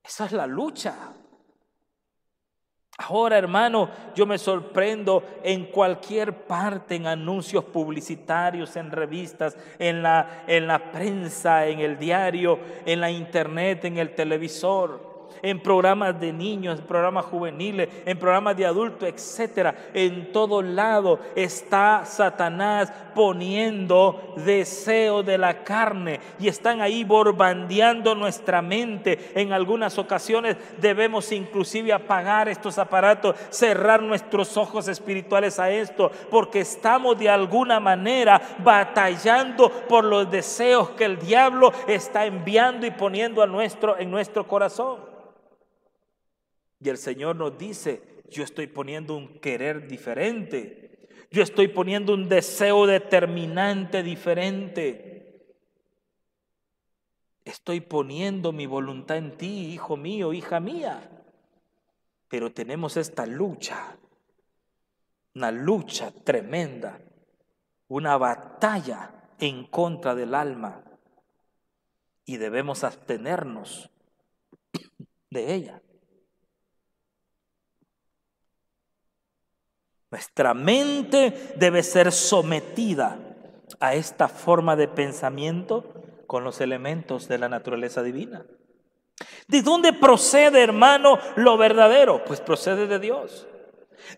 Esa es la lucha. Ahora, hermano, yo me sorprendo en cualquier parte, en anuncios publicitarios, en revistas, en la prensa, en el diario, en la internet, en el televisor, en programas de niños, en programas juveniles, en programas de adultos, etcétera. En todo lado está Satanás poniendo deseo de la carne y están ahí bombardeando nuestra mente. En algunas ocasiones debemos inclusive apagar estos aparatos, cerrar nuestros ojos espirituales a esto, porque estamos de alguna manera batallando por los deseos que el diablo está enviando y poniendo en nuestro corazón. Y el Señor nos dice: yo estoy poniendo un querer diferente. Yo estoy poniendo un deseo determinante diferente. Estoy poniendo mi voluntad en ti, hijo mío, hija mía. Pero tenemos esta lucha, una lucha tremenda, una batalla en contra del alma. Y debemos abstenernos de ella. Nuestra mente debe ser sometida a esta forma de pensamiento con los elementos de la naturaleza divina. ¿De dónde procede, hermano, lo verdadero? Pues procede de Dios.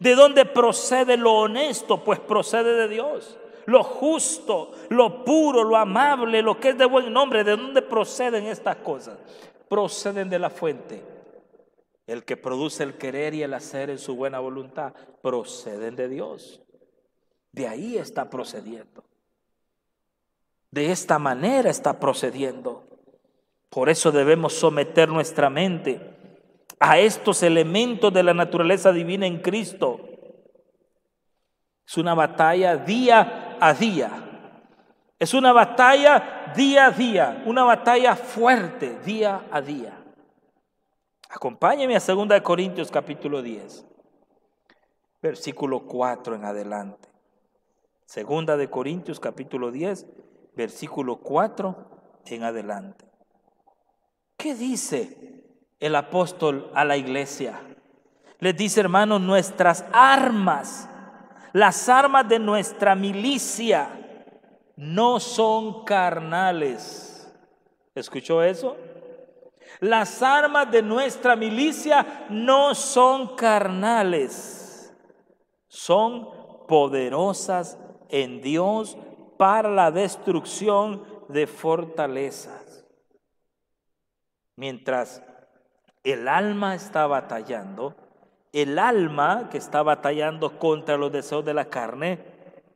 ¿De dónde procede lo honesto? Pues procede de Dios. Lo justo, lo puro, lo amable, lo que es de buen nombre. ¿De dónde proceden estas cosas? Proceden de la fuente. El que produce el querer y el hacer en su buena voluntad proceden de Dios. De ahí está procediendo. De esta manera está procediendo. Por eso debemos someter nuestra mente a estos elementos de la naturaleza divina en Cristo. Es una batalla día a día. Es una batalla día a día. Una batalla fuerte día a día. Acompáñeme a 2 Corintios capítulo 10, versículo 4 en adelante. 2 Corintios capítulo 10, versículo 4 en adelante. ¿Qué dice el apóstol a la iglesia? Les dice: hermanos, nuestras armas, las armas de nuestra milicia, no son carnales. ¿Escuchó eso? Las armas de nuestra milicia no son carnales, son poderosas en Dios para la destrucción de fortalezas. Mientras el alma está batallando, el alma que está batallando contra los deseos de la carne,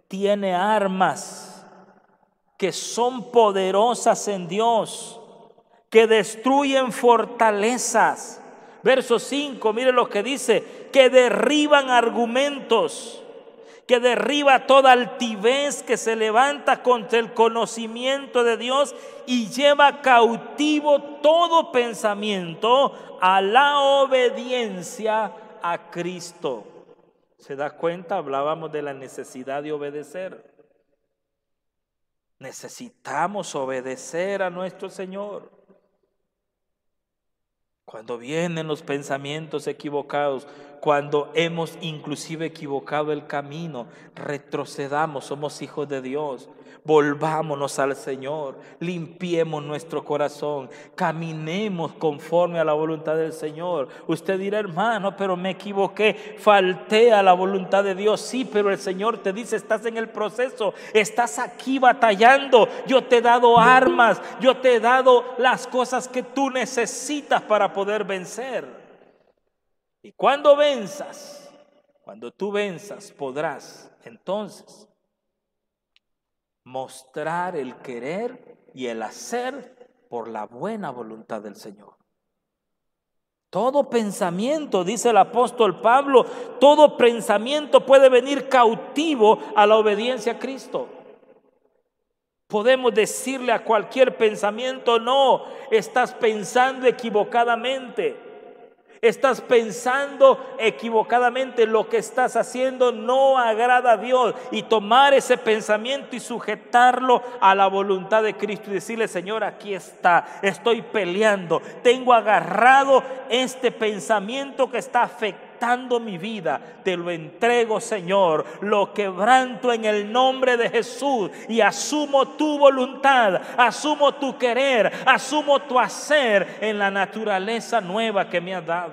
tiene armas que son poderosas en Dios, que destruyen fortalezas. Verso 5, mire lo que dice, que derriban argumentos, que derriba toda altivez que se levanta contra el conocimiento de Dios y lleva cautivo todo pensamiento a la obediencia a Cristo. ¿Se da cuenta? Hablábamos de la necesidad de obedecer. Necesitamos obedecer a nuestro Señor. Cuando vienen los pensamientos equivocados, cuando hemos inclusive equivocado el camino, retrocedamos, somos hijos de Dios. Volvámonos al Señor, limpiemos nuestro corazón, caminemos conforme a la voluntad del Señor. Usted dirá, hermano, pero me equivoqué, falté a la voluntad de Dios. Sí, pero el Señor te dice, estás en el proceso, estás aquí batallando. Yo te he dado armas, yo te he dado las cosas que tú necesitas para poder vencer. Y cuando venzas, cuando tú venzas, podrás entonces mostrar el querer y el hacer por la buena voluntad del Señor. Todo pensamiento, dice el apóstol Pablo, todo pensamiento puede venir cautivo a la obediencia a Cristo. Podemos decirle a cualquier pensamiento, no, estás pensando equivocadamente. Estás pensando equivocadamente, lo que estás haciendo no agrada a Dios, y tomar ese pensamiento y sujetarlo a la voluntad de Cristo y decirle, Señor, aquí está, estoy peleando, tengo agarrado este pensamiento que está afectando mi vida, te lo entrego, Señor, lo quebranto en el nombre de Jesús y asumo tu voluntad, asumo tu querer, asumo tu hacer en la naturaleza nueva que me has dado.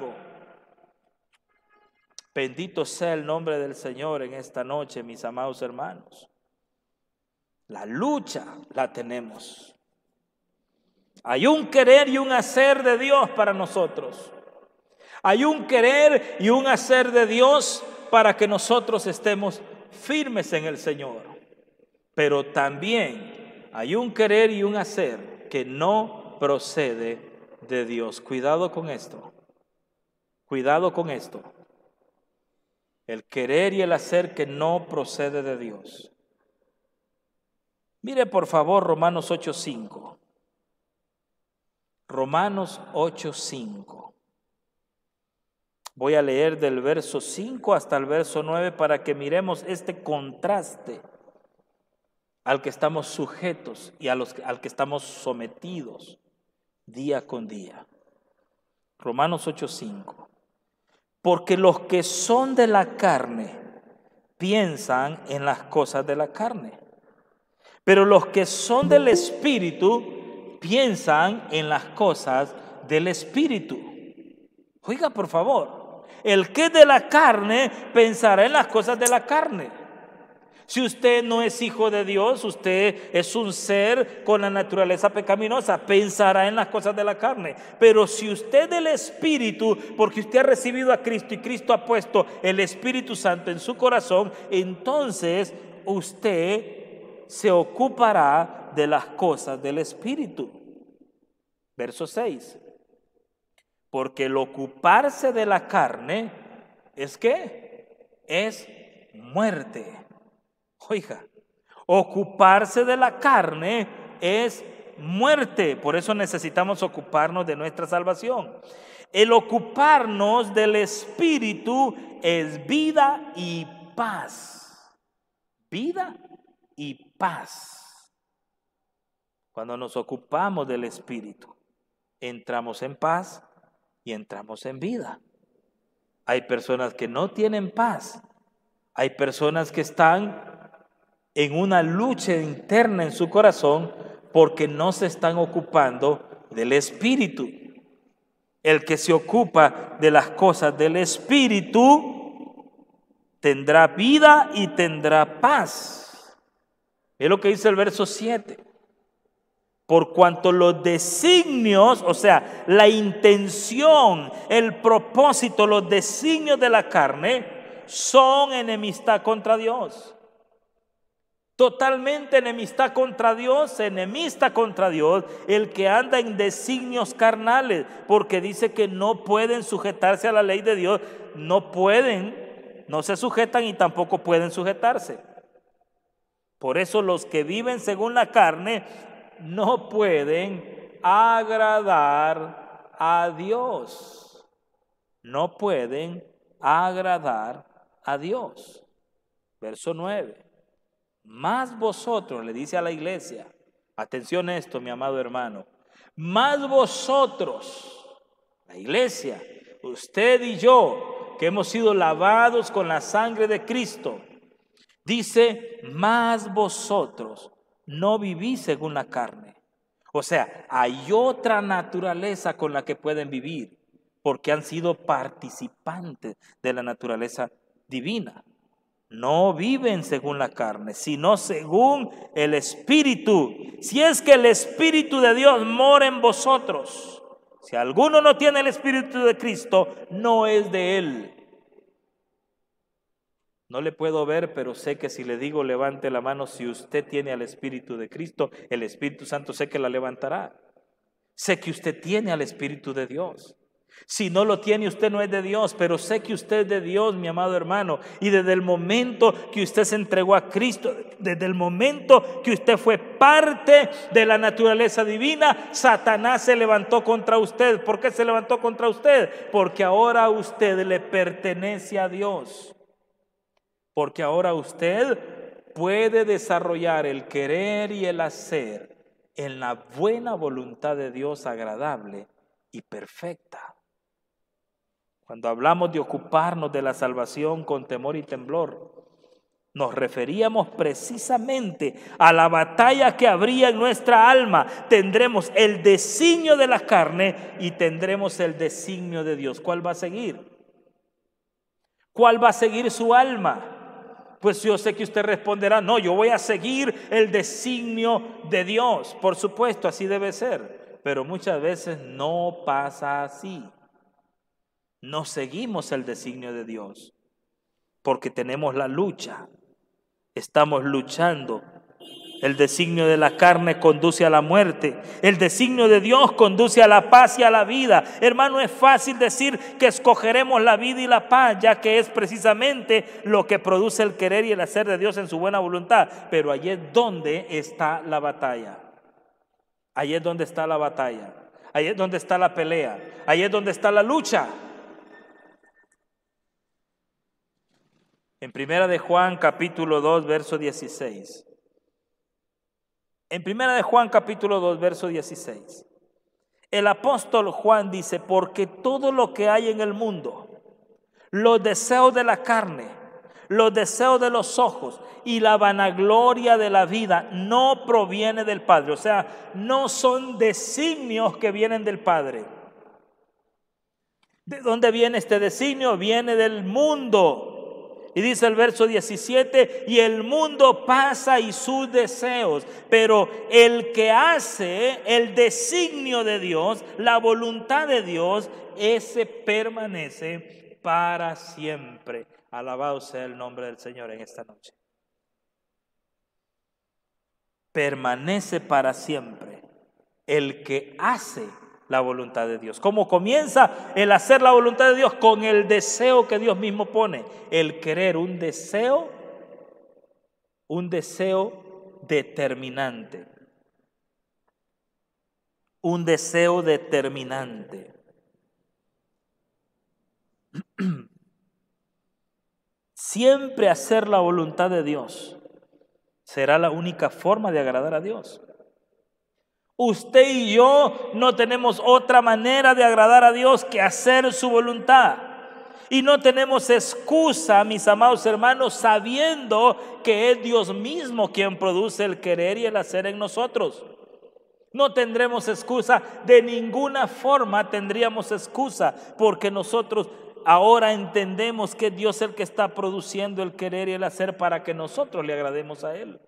Bendito sea el nombre del Señor en esta noche, mis amados hermanos. La lucha la tenemos. Hay un querer y un hacer de Dios para nosotros. Hay un querer y un hacer de Dios para que nosotros estemos firmes en el Señor. Pero también hay un querer y un hacer que no procede de Dios. Cuidado con esto. Cuidado con esto. El querer y el hacer que no procede de Dios. Mire por favor Romanos 8:5. Romanos 8:5. Voy a leer del verso 5 hasta el verso 9 para que miremos este contraste al que estamos sujetos y al que estamos sometidos día con día. Romanos 8:5. Porque los que son de la carne piensan en las cosas de la carne, pero los que son del Espíritu piensan en las cosas del Espíritu. Oiga, por favor. El que es de la carne pensará en las cosas de la carne. Si usted no es hijo de Dios, usted es un ser con la naturaleza pecaminosa, pensará en las cosas de la carne. Pero si usted es del Espíritu, porque usted ha recibido a Cristo y Cristo ha puesto el Espíritu Santo en su corazón, entonces usted se ocupará de las cosas del Espíritu. Verso 6. Porque el ocuparse de la carne es ¿qué? Es muerte. Oiga, ocuparse de la carne es muerte. Por eso necesitamos ocuparnos de nuestra salvación. El ocuparnos del Espíritu es vida y paz. Vida y paz. Cuando nos ocupamos del Espíritu, entramos en paz y entramos en vida. Hay personas que no tienen paz. Hay personas que están en una lucha interna en su corazón porque no se están ocupando del Espíritu. El que se ocupa de las cosas del Espíritu tendrá vida y tendrá paz. Es lo que dice el verso 7. Por cuanto los designios, o sea, la intención, el propósito, los designios de la carne son enemistad contra Dios. Totalmente enemistad contra Dios, enemista contra Dios, el que anda en designios carnales, porque dice que no pueden sujetarse a la ley de Dios, no pueden, no se sujetan y tampoco pueden sujetarse. Por eso los que viven según la carne no pueden agradar a Dios. No pueden agradar a Dios. Verso 9. Más vosotros, le dice a la iglesia, atención a esto, mi amado hermano, más vosotros, la iglesia, usted y yo, que hemos sido lavados con la sangre de Cristo, dice, más vosotros no vivís según la carne. O sea, hay otra naturaleza con la que pueden vivir, porque han sido participantes de la naturaleza divina. No viven según la carne, sino según el Espíritu. Si es que el Espíritu de Dios mora en vosotros. Si alguno no tiene el Espíritu de Cristo, no es de Él. No le puedo ver, pero sé que si le digo levante la mano, si usted tiene al Espíritu de Cristo, el Espíritu Santo sé que la levantará. Sé que usted tiene al Espíritu de Dios. Si no lo tiene, usted no es de Dios, pero sé que usted es de Dios, mi amado hermano. Y desde el momento que usted se entregó a Cristo, desde el momento que usted fue parte de la naturaleza divina, Satanás se levantó contra usted. ¿Por qué se levantó contra usted? Porque ahora usted le pertenece a Dios. Porque ahora usted puede desarrollar el querer y el hacer en la buena voluntad de Dios agradable y perfecta. Cuando hablamos de ocuparnos de la salvación con temor y temblor, nos referíamos precisamente a la batalla que habría en nuestra alma. Tendremos el designio de la carne y tendremos el designio de Dios. ¿Cuál va a seguir? ¿Cuál va a seguir su alma? Pues yo sé que usted responderá, no, yo voy a seguir el designio de Dios. Por supuesto, así debe ser, pero muchas veces no pasa así. No seguimos el designio de Dios porque tenemos la lucha. Estamos luchando. El designio de la carne conduce a la muerte. El designio de Dios conduce a la paz y a la vida. Hermano, es fácil decir que escogeremos la vida y la paz, ya que es precisamente lo que produce el querer y el hacer de Dios en su buena voluntad. Pero allí es donde está la batalla. Allí es donde está la batalla. Allí es donde está la pelea. Allí es donde está la lucha. En Primera de Juan capítulo 2 verso 16. En Primera de Juan capítulo 2 verso 16. El apóstol Juan dice, porque todo lo que hay en el mundo, los deseos de la carne, los deseos de los ojos y la vanagloria de la vida no proviene del Padre. O sea, no son designios que vienen del Padre. ¿De dónde viene este designio? Viene del mundo. Y dice el verso 17, y el mundo pasa y sus deseos, pero el que hace el designio de Dios, la voluntad de Dios, ese permanece para siempre. Alabado sea el nombre del Señor en esta noche. Permanece para siempre el que hace la voluntad de Dios. ¿Cómo comienza el hacer la voluntad de Dios? Con el deseo que Dios mismo pone. El querer, un deseo determinante. Un deseo determinante. Siempre hacer la voluntad de Dios será la única forma de agradar a Dios. Usted y yo no tenemos otra manera de agradar a Dios que hacer su voluntad. Y no tenemos excusa, mis amados hermanos, sabiendo que es Dios mismo quien produce el querer y el hacer en nosotros. No tendremos excusa, de ninguna forma tendríamos excusa, porque nosotros ahora entendemos que es Dios el que está produciendo el querer y el hacer para que nosotros le agrademos a Él.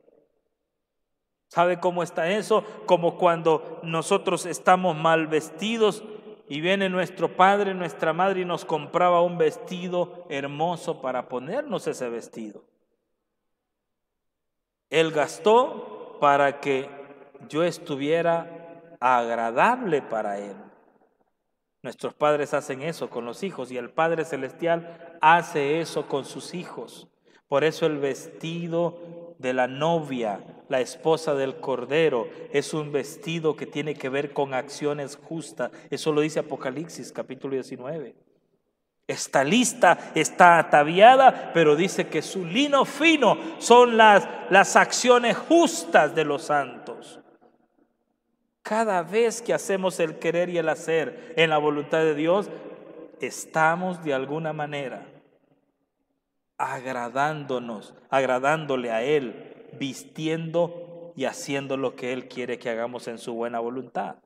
¿Sabe cómo está eso? Como cuando nosotros estamos mal vestidos y viene nuestro padre, nuestra madre y nos compraba un vestido hermoso para ponernos ese vestido. Él gastó para que yo estuviera agradable para Él. Nuestros padres hacen eso con los hijos y el Padre Celestial hace eso con sus hijos. Por eso el vestido de la novia, la esposa del Cordero, es un vestido que tiene que ver con acciones justas. Eso lo dice Apocalipsis capítulo 19. Está lista, está ataviada, pero dice que su lino fino son las acciones justas de los santos. Cada vez que hacemos el querer y el hacer en la voluntad de Dios, estamos de alguna manera agradándole a Él, vistiendo y haciendo lo que Él quiere que hagamos en su buena voluntad.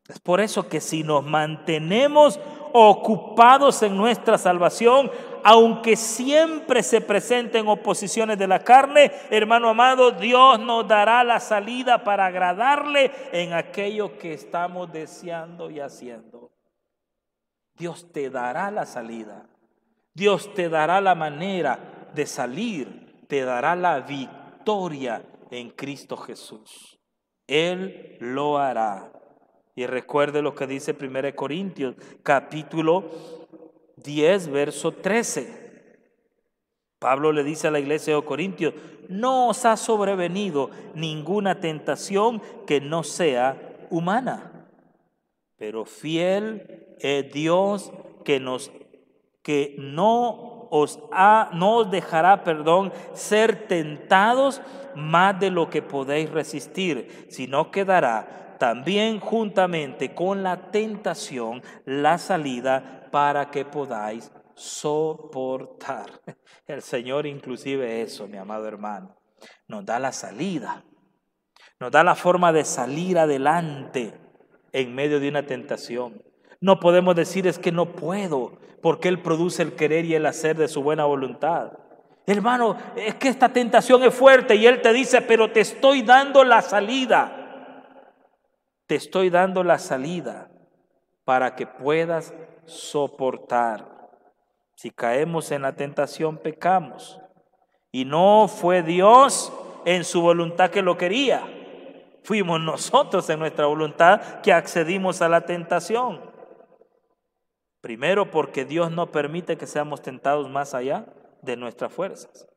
Es por eso que si nos mantenemos ocupados en nuestra salvación, aunque siempre se presenten oposiciones de la carne, hermano amado, Dios nos dará la salida para agradarle en aquello que estamos deseando y haciendo. Dios te dará la salida. Dios te dará la manera de salir, te dará la victoria en Cristo Jesús. Él lo hará. Y recuerde lo que dice 1 Corintios, capítulo 10, verso 13. Pablo le dice a la iglesia de Corintios: no os ha sobrevenido ninguna tentación que no sea humana, pero fiel es Dios que no os dejará, ser tentados más de lo que podéis resistir, sino que dará también juntamente con la tentación la salida para que podáis soportar. El Señor inclusive eso, mi amado hermano, nos da la salida, nos da la forma de salir adelante en medio de una tentación. No podemos decir es que no puedo, porque Él produce el querer y el hacer de su buena voluntad. Hermano, es que esta tentación es fuerte y Él te dice, pero te estoy dando la salida. Te estoy dando la salida para que puedas soportar. Si caemos en la tentación, pecamos. Y no fue Dios en su voluntad que lo quería. Fuimos nosotros en nuestra voluntad que accedimos a la tentación. Primero, porque Dios no permite que seamos tentados más allá de nuestras fuerzas.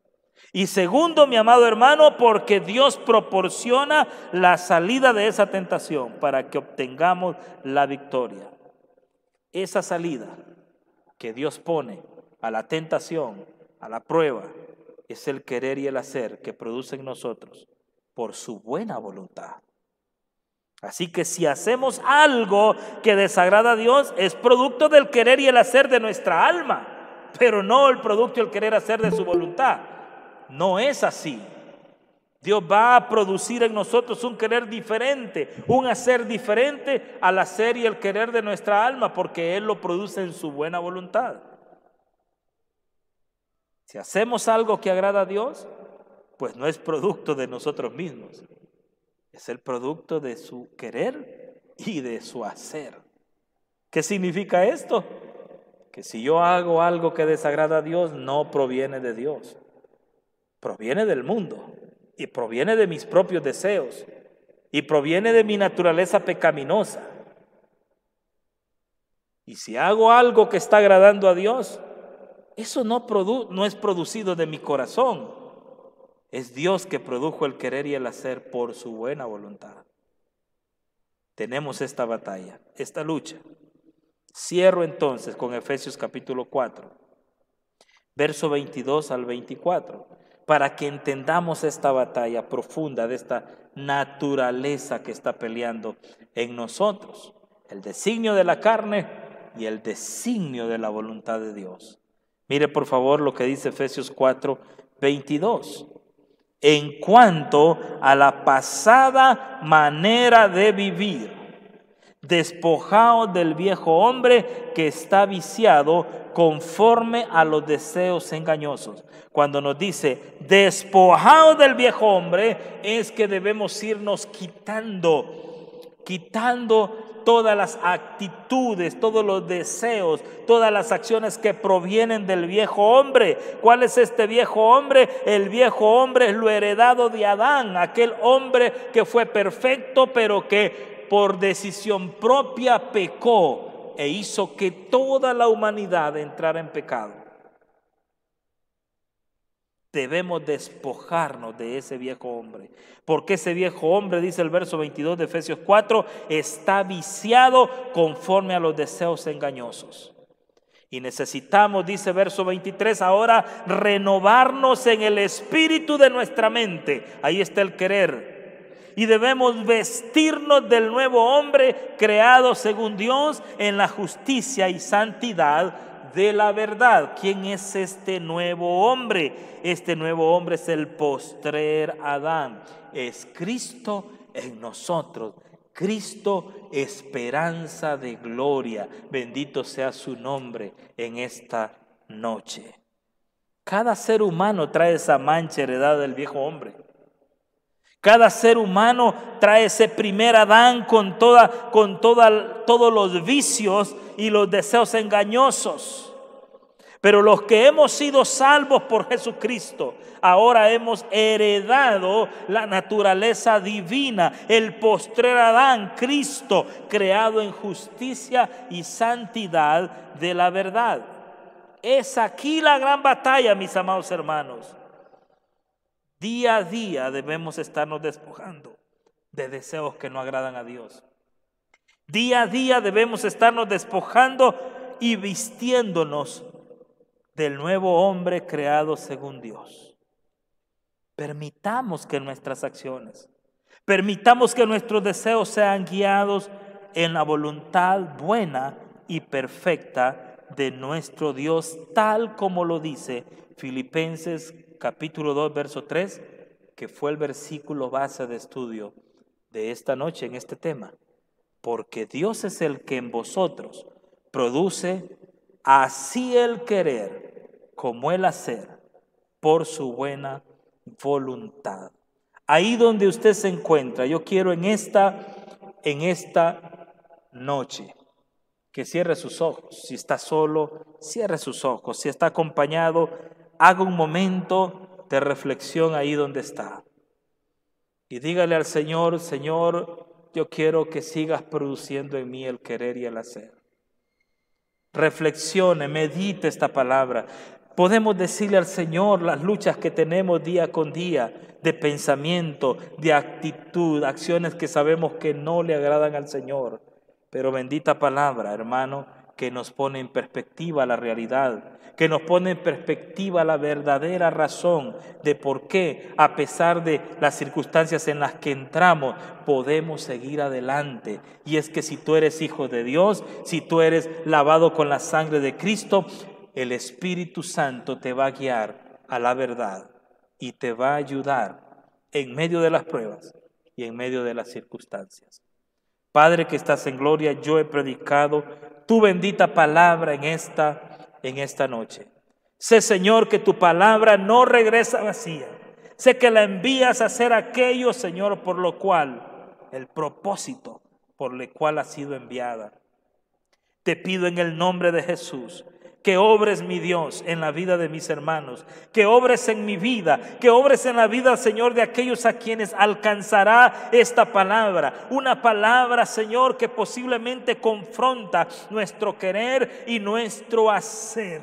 Y segundo, mi amado hermano, porque Dios proporciona la salida de esa tentación para que obtengamos la victoria. Esa salida que Dios pone a la tentación, a la prueba, es el querer y el hacer que produce en nosotros por su buena voluntad. Así que si hacemos algo que desagrada a Dios, es producto del querer y el hacer de nuestra alma, pero no el producto y el querer hacer de su voluntad. No es así. Dios va a producir en nosotros un querer diferente, un hacer diferente al hacer y el querer de nuestra alma, porque Él lo produce en su buena voluntad. Si hacemos algo que agrada a Dios, pues no es producto de nosotros mismos, es el producto de su querer y de su hacer. ¿Qué significa esto? Que si yo hago algo que desagrada a Dios, no proviene de Dios. Proviene del mundo y proviene de mis propios deseos y proviene de mi naturaleza pecaminosa. Y si hago algo que está agradando a Dios, eso no es producido de mi corazón. Es Dios que produjo el querer y el hacer por su buena voluntad. Tenemos esta batalla, esta lucha. Cierro entonces con Efesios capítulo 4, verso 22 al 24, para que entendamos esta batalla profunda de esta naturaleza que está peleando en nosotros, el designio de la carne y el designio de la voluntad de Dios. Mire por favor lo que dice Efesios 4, 22. En cuanto a la pasada manera de vivir, Despojaos del viejo hombre que está viciado conforme a los deseos engañosos. Cuando nos dice despojaos del viejo hombre, es que debemos irnos quitando todas las actitudes, todos los deseos, todas las acciones que provienen del viejo hombre. ¿Cuál es este viejo hombre? El viejo hombre es lo heredado de Adán, aquel hombre que fue perfecto, pero que por decisión propia pecó e hizo que toda la humanidad entrara en pecado. Debemos despojarnos de ese viejo hombre, porque ese viejo hombre, dice el verso 22 de Efesios 4, está viciado conforme a los deseos engañosos. Y necesitamos, dice verso 23, ahora renovarnos en el espíritu de nuestra mente. Ahí está el querer. Y debemos vestirnos del nuevo hombre creado según Dios en la justicia y santidad de la verdad. ¿Quién es este nuevo hombre? Este nuevo hombre es el postrer Adán. Es Cristo en nosotros. Cristo, esperanza de gloria. Bendito sea su nombre en esta noche. Cada ser humano trae esa mancha heredada del viejo hombre. Cada ser humano trae ese primer Adán con todos los vicios y los deseos engañosos. Pero los que hemos sido salvos por Jesucristo, ahora hemos heredado la naturaleza divina, el postrer Adán, Cristo, creado en justicia y santidad de la verdad. Es aquí la gran batalla, mis amados hermanos. Día a día debemos estarnos despojando de deseos que no agradan a Dios. Día a día debemos estarnos despojando y vistiéndonos del nuevo hombre creado según Dios. Permitamos que nuestras acciones, permitamos que nuestros deseos sean guiados en la voluntad buena y perfecta de nuestro Dios, tal como lo dice Filipenses capítulo 2, verso 3, que fue el versículo base de estudio de esta noche en este tema. Porque Dios es el que en vosotros produce así el querer como el hacer por su buena voluntad. Ahí donde usted se encuentra, yo quiero en esta noche que cierre sus ojos. Si está solo, cierre sus ojos. Si está acompañado, haga un momento de reflexión ahí donde está. Y dígale al Señor, Señor, yo quiero que sigas produciendo en mí el querer y el hacer. Reflexione, medite esta palabra. Podemos decirle al Señor las luchas que tenemos día con día, de pensamiento, de actitud, acciones que sabemos que no le agradan al Señor. Pero bendita palabra, hermano, que nos pone en perspectiva la realidad, que nos pone en perspectiva la verdadera razón de por qué, a pesar de las circunstancias en las que entramos, podemos seguir adelante. Y es que si tú eres hijo de Dios, si tú eres lavado con la sangre de Cristo, el Espíritu Santo te va a guiar a la verdad y te va a ayudar en medio de las pruebas y en medio de las circunstancias. Padre que estás en gloria, yo he predicado tu bendita palabra en esta noche. Sé, Señor, que tu palabra no regresa vacía. Sé que la envías a hacer aquello, Señor, por lo cual, el propósito por el cual ha sido enviada. Te pido en el nombre de Jesús que obres, mi Dios, en la vida de mis hermanos, que obres en mi vida, que obres en la vida, Señor, de aquellos a quienes alcanzará esta palabra. Una palabra, Señor, que posiblemente confronta nuestro querer y nuestro hacer.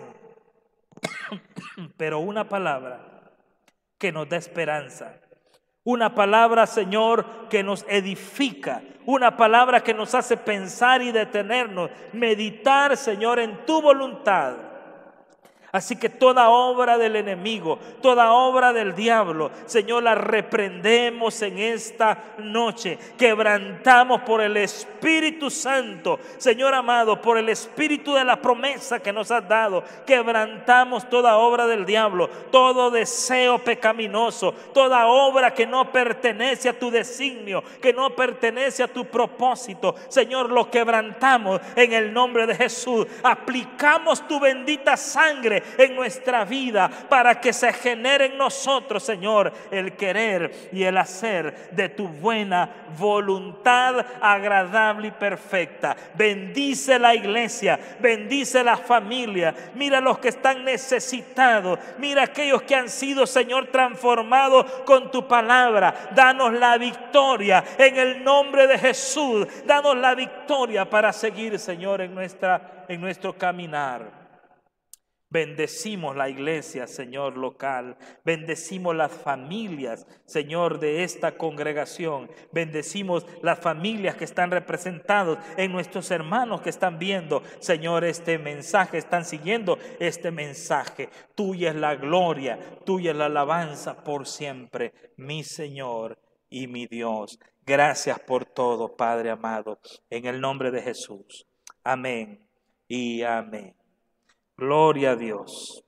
Pero una palabra que nos da esperanza. Una palabra, Señor, que nos edifica. Una palabra que nos hace pensar y detenernos. Meditar, Señor, en tu voluntad. Así que toda obra del enemigo, toda obra del diablo, Señor, la reprendemos en esta noche. Quebrantamos por el Espíritu Santo, Señor amado, por el Espíritu de la promesa que nos has dado. Quebrantamos toda obra del diablo, todo deseo pecaminoso, toda obra que no pertenece a tu designio, que no pertenece a tu propósito. Señor, lo quebrantamos en el nombre de Jesús. Aplicamos tu bendita sangre en nuestra vida para que se genere en nosotros, Señor, el querer y el hacer de tu buena voluntad agradable y perfecta. Bendice la iglesia, bendice la familia. Mira los que están necesitados, mira aquellos que han sido, Señor, transformados con tu palabra. Danos la victoria en el nombre de Jesús. Danos la victoria para seguir, Señor, en nuestro caminar. Bendecimos la iglesia, Señor, local. Bendecimos las familias, Señor, de esta congregación. Bendecimos las familias que están representados en nuestros hermanos que están viendo, Señor, este mensaje, están siguiendo este mensaje. Tuya es la gloria, tuya es la alabanza por siempre, mi Señor y mi Dios. Gracias por todo, Padre amado, en el nombre de Jesús. Amén y amén. Gloria a Dios.